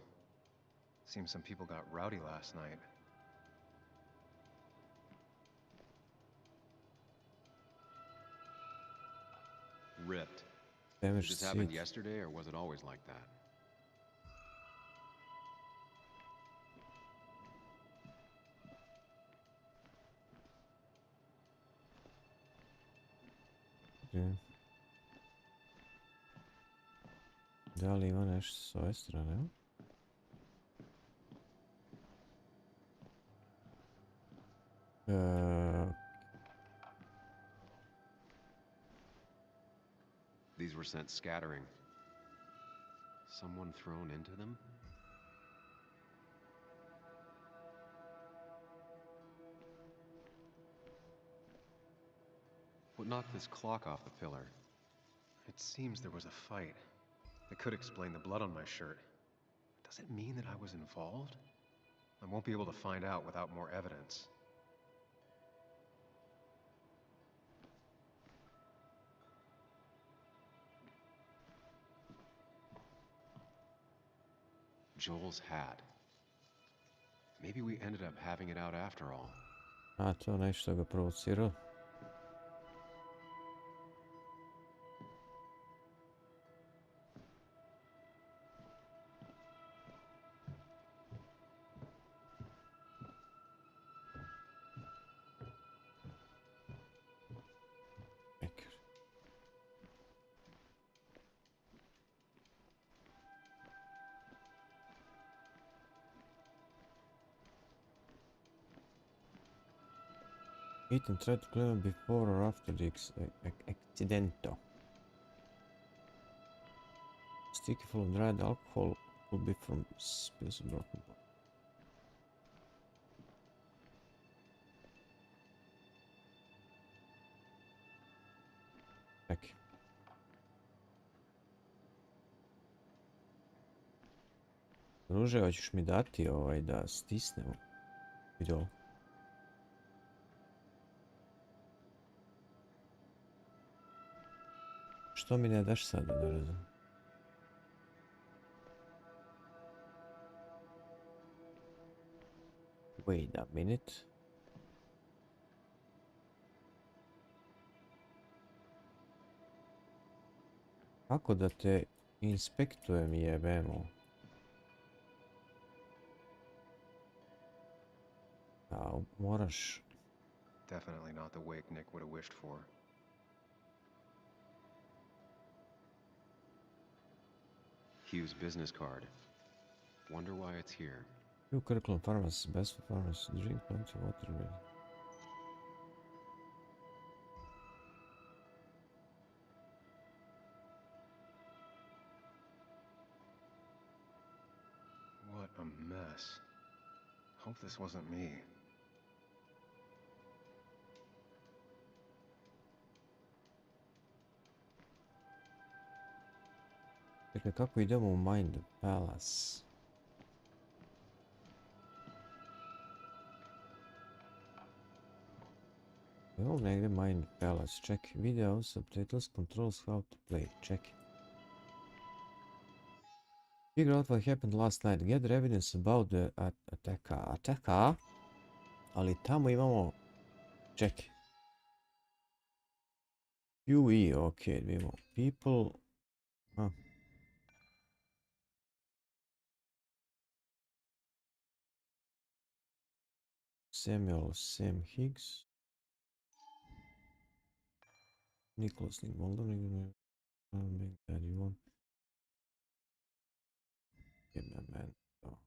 S14: Seems some people got rowdy last night. Ripped. Did
S1: Damaged
S14: this happen
S1: seat.
S14: yesterday, or was it always like that?
S1: Okay. Da li ima nešto s ove strane?
S4: these were sent scattering. Someone thrown into them? What knocked this clock off the pillar? It seems there was a fight. It could explain the blood on my shirt. Does it mean that I was involved? I won't be able to find out without more evidence. Joel's hat. Maybe we ended up having it out after all.
S1: A, to nešto ga provociralo. Ethan tried to clean up before or after the accidento. Sticky full of dried alcohol could be from spills of broken bottle. Čekaj. Druže, hoćeš mi dati da stisnemo? Vidi ovo. Što mi ne daš sada, ne razumijem. Wait a minute. Kako da te inspektujem, jebemo? A, moraš...
S4: Definitely not the wake Nick would have wished for. Hugh's business card. Wonder why it's here.
S1: Hugh Kirkland Pharmacy, best for pharmacy. Drink plenty of water, man.
S4: What a mess. Hope this wasn't me.
S1: Čekaj, kako idemo u Mind Palace? Evo negdje Mind Palace, čekaj. Video, subtitles, controls, how to play, čekaj. Figure out what happened last night. Get evidence about the attacker. Ali tamo imamo... Čekaj. UE, ok, vidimo. People... Sam Higgs. Nicholas Nick Mulder. Big Daddy One. Yeah, man. Oh.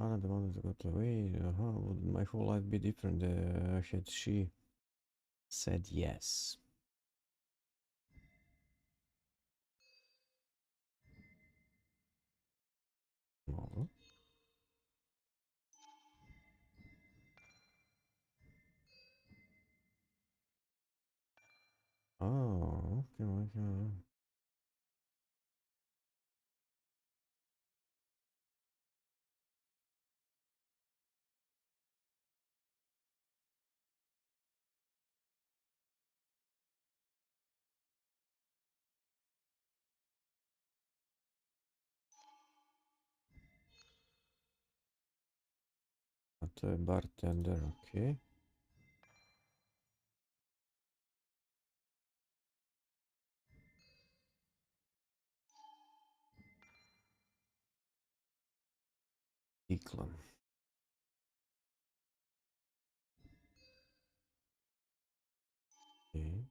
S1: Anna, the one that got away. Would my whole life be different had she said yes? No. Oh, okay. A to je bartender, ok. Iklan. Okay.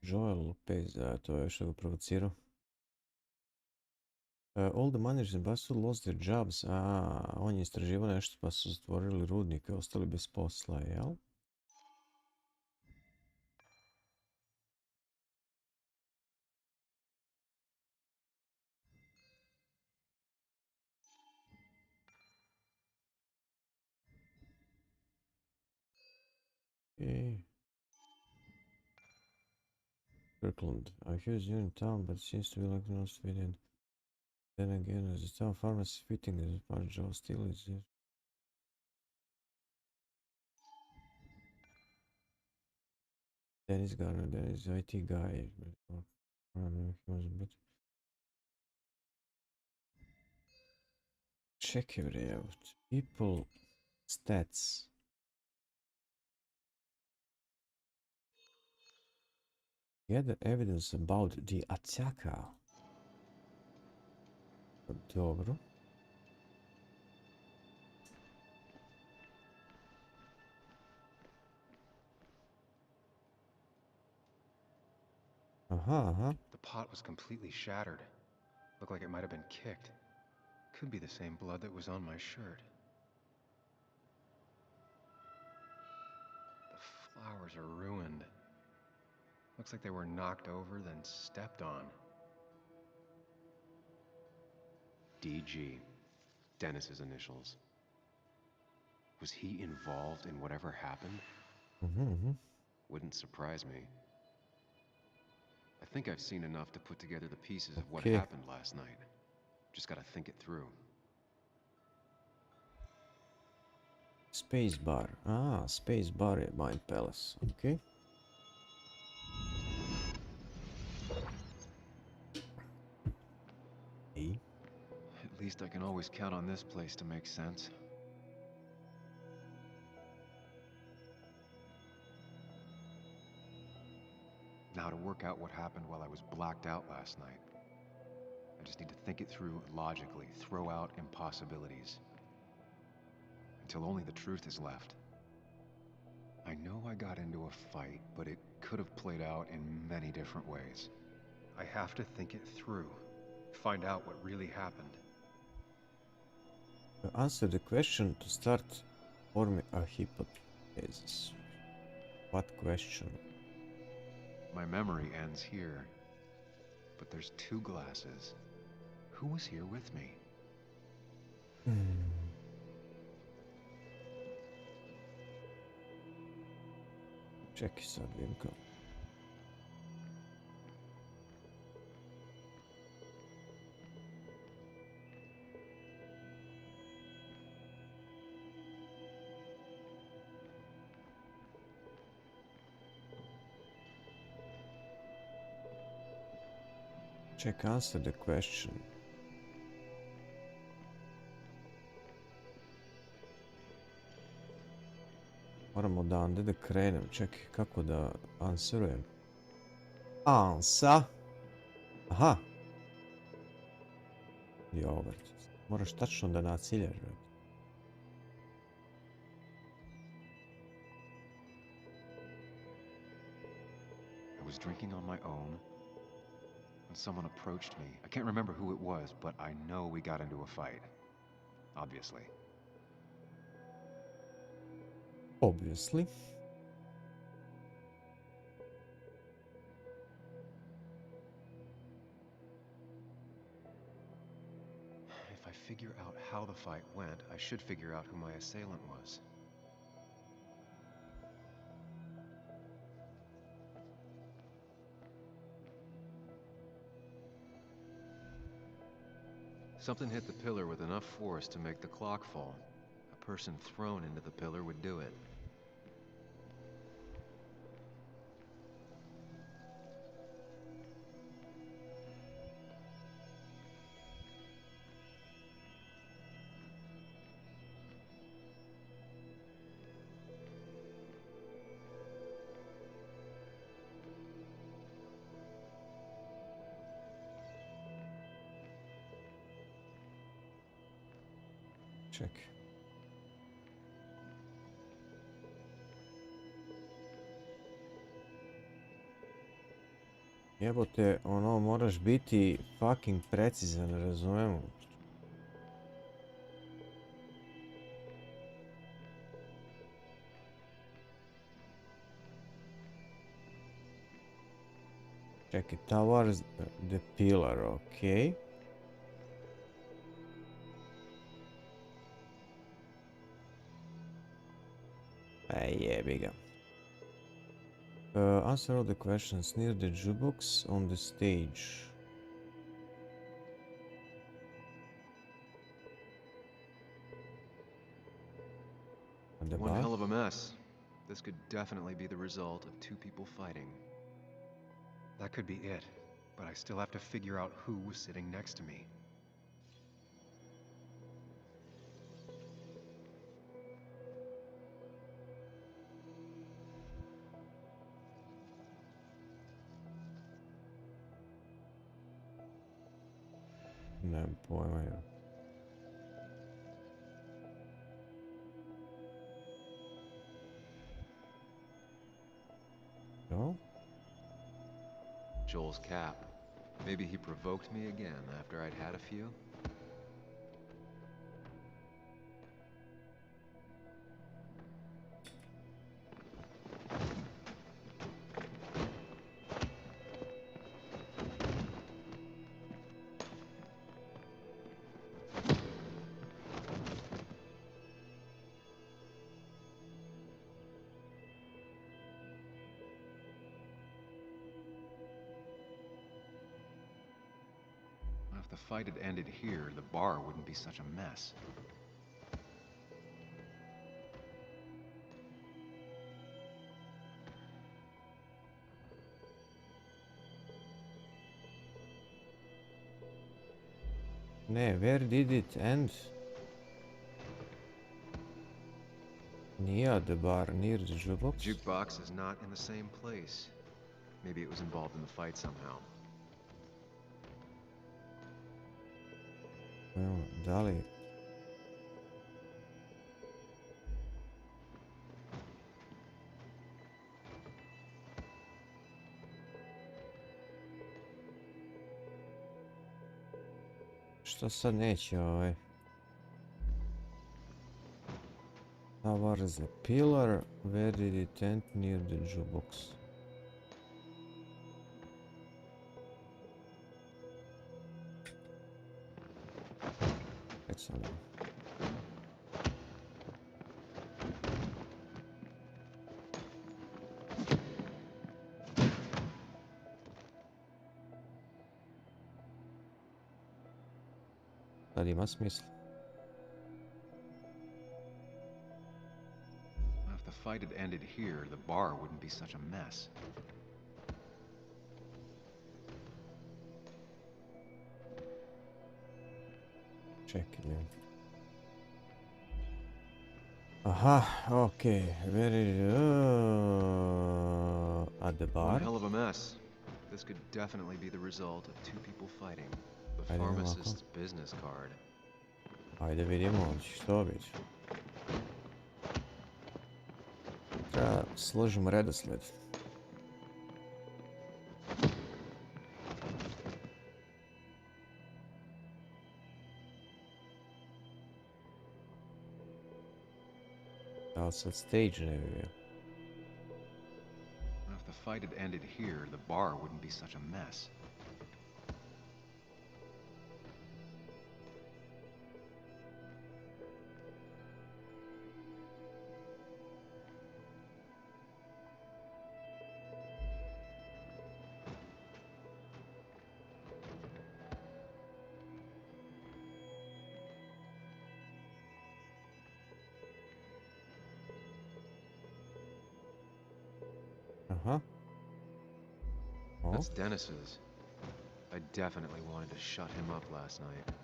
S1: Joel Lopez, to je još ga provocirao. All the managers in Basu lost their jobs. On je istraživao nešto pa su zatvorili rudnike, ostali bez posla, jel? Kirkland. I hear you in town, but it seems to be like the most fitting. Then again, as a town pharmacy fitting as part of Joe still is here. Dennis Garner, Dennis IT guy. I don't know if he was a bit. Check it out. People stats. Gather evidence about the attacker. Dobro.
S4: The pot was completely shattered. Looked like it might have been kicked. Could be the same blood that was on my shirt. The flowers are ruined. Looks like they were knocked over, then stepped on. DG. Dennis's initials. Was he involved in whatever happened? Wouldn't surprise me. I think I've seen enough to put together the pieces of what happened last night. Just gotta think it through.
S1: Space bar. Space bar je Mind Palace. Okay.
S4: At least I can always count on this place to make sense. Now to work out what happened while I was blacked out last night. I just need to think it through logically, throw out impossibilities. Until only the truth is left. I know I got into a fight, but it could have played out in many different ways. I have to think it through. Find out what really happened.
S1: To answer the question, to start forming a hypothesis. What question?
S4: My memory ends here. But there's two glasses. Who was here with me?
S1: Čekaj sad, vidim kao. Check, answer the question. Moramo odande da krenem. Čekaj, kako da answerujem? Ansa. Aha. Jo, moraš tačno da naciljaš.
S4: I was drinking on my own when someone approached me. I can't remember who it was, but I know we got into a fight. Obviously.
S1: Obviously.
S4: If I figure out how the fight went, I should figure out who my assailant was. Something hit the pillar with enough force to make the clock fall. A person thrown into the pillar would do it.
S1: Check. Jebote, ono, moraš biti fucking precizan, razumemo? Čekaj, Towers the Pillar, okej. Jebi ga. Answer all the questions near the jukebox on the stage.
S4: One hell of a mess. This could definitely be the result of two people fighting. That could be it, but I still have to figure out who was sitting next to me.
S1: Nemam pojma, ja. No?
S4: Joel's cap. Maybe he provoked me again after I'd had a few? If the fight had ended here, the bar wouldn't be such a mess.
S1: Ne, where did it end? Near the bar, near the jukebox.
S4: The jukebox is not in the same place. Maybe it was involved in the fight somehow.
S1: Evo, da li... Što sad neće ovaj? Towers the Pillar, where did it end near the jukebox? Excellent. Sad ima smisla.
S4: If the fight had ended here, the bar wouldn't be such a mess.
S1: Čekaj. Aha, okay. Where is... at the bar?
S4: One hell of a mess. This could definitely be the result of two people fighting. The
S1: Ajde,
S4: pharmacist's business card.
S1: Ajde vidimo ovdje što biti. Treba složimo redoslijed. Da li sad stage ne bi bio?
S4: If the fight had ended here, the bar wouldn't be such a mess.
S1: Aha. Oh.
S4: That's Dennis's. I definitely wanted to shut him up last night.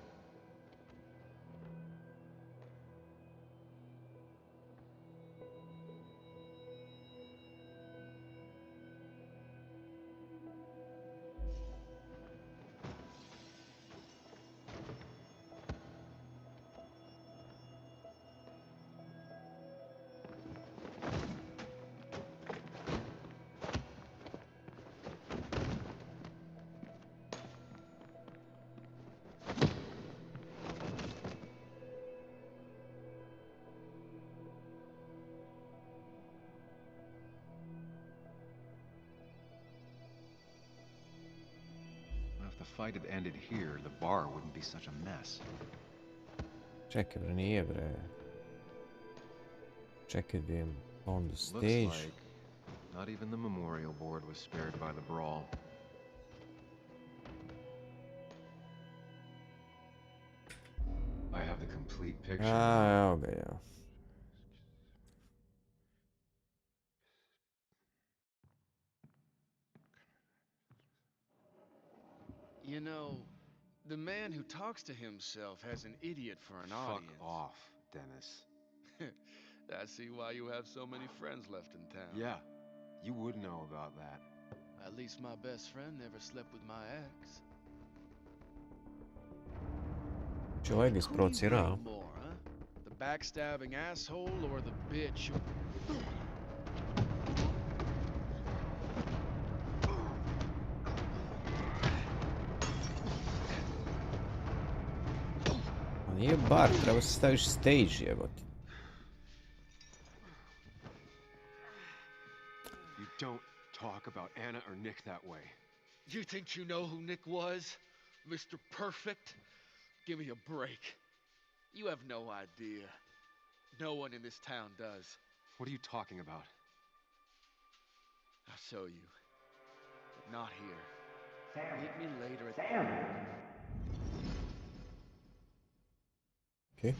S4: fight had ended here, the bar wouldn't be such a mess.
S1: Čekaj bre, nije bre. Čekaj da idem on the stage.
S4: Looks like not even the memorial board was spared by the brawl. I have the complete picture.
S1: Evo ga ja.
S15: You know, the man who talks to himself has an idiot for an audience.
S4: Fuck off, Dennis.
S15: I see why you have so many friends left in town.
S4: Yeah, you would know about that.
S15: At least my best friend never slept with my ex.
S1: Čovjek isprovocirao.
S15: Who do you hate more, huh? The backstabbing asshole or the bitch who...
S1: A nije bar, treba se staviš stage, jebote.
S4: You don't talk about Anna or Nick that way.
S15: You think you know who Nick was? Mr. Perfect? Give me a break. You have no idea. No one in this town does.
S4: What are you talking about?
S15: I'll show you. But not here.
S16: Sam.
S15: Meet me later at
S16: Sam.
S1: Okay.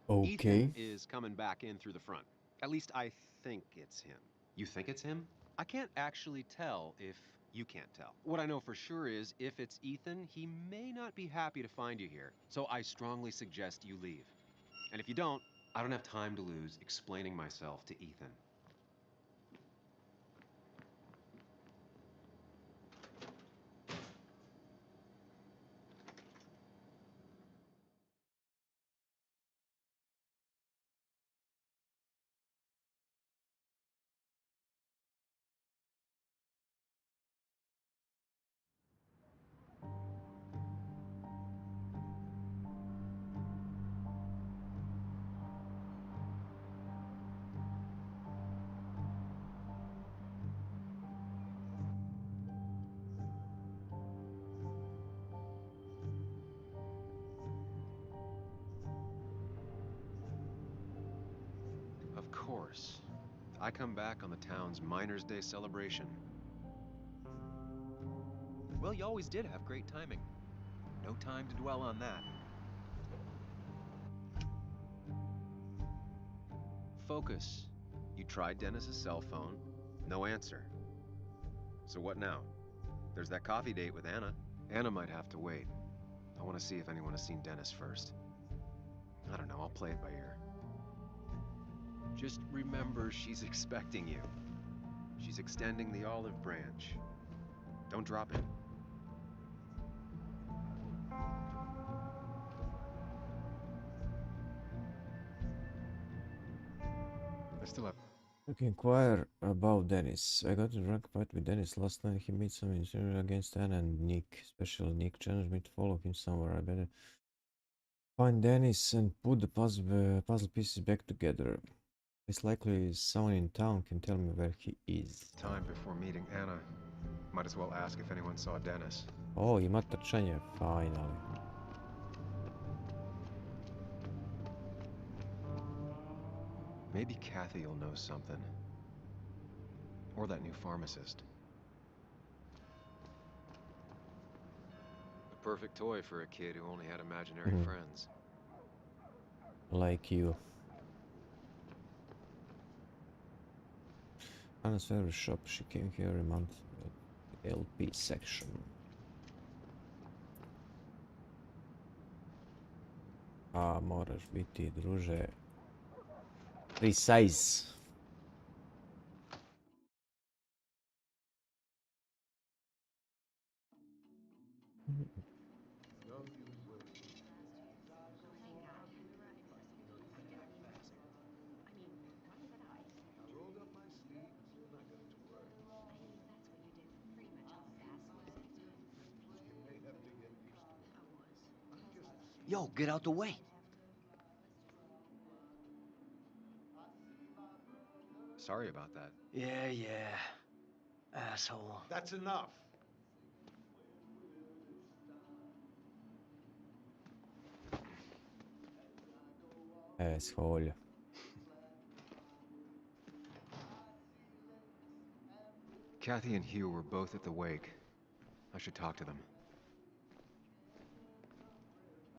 S1: Okay.
S4: Ethan is coming back in through the front. At least I think it's him. You think it's him? I can't actually tell if you can't tell. What I know for sure is if it's Ethan, he may not be happy to find you here. So I strongly suggest you leave. And if you don't, I don't have time to lose explaining myself to Ethan. Of course. I come back on the town's Miners' Day celebration. Well, you always did have great timing. No time to dwell on that. Focus. You tried Dennis's cell phone. No answer. So what now? There's that coffee date with Anna. Anna might have to wait. I want to see if anyone has seen Dennis first. I don't know, I'll play it by ear. Just remember she's expecting you. She's extending the olive branch. Don't drop it. I still have...
S1: Okay, inquire about Dennis. I got a drunk fight with Dennis last night. He made some incident against Anna and Nick. Especially Nick challenged me to follow him somewhere. I better find Dennis and put the puzzle pieces back together. It's likely someone in town can tell me where he is.
S4: Time before meeting Anna. Might as well ask if anyone saw Dennis.
S1: Oh, ima trčanje, finally.
S4: Maybe Kathy will know something. Or that new pharmacist. The perfect toy for a kid who only had imaginary friends.
S1: Like you. Anna's favorite shop. She came here every month. LP section. A moraš biti, druže, precise.
S16: Yo, get out the way.
S4: Sorry about that.
S16: Yeah. Asshole.
S8: That's enough.
S1: Svolja.
S4: Kathy and Hugh were both at the wake. I should talk to them.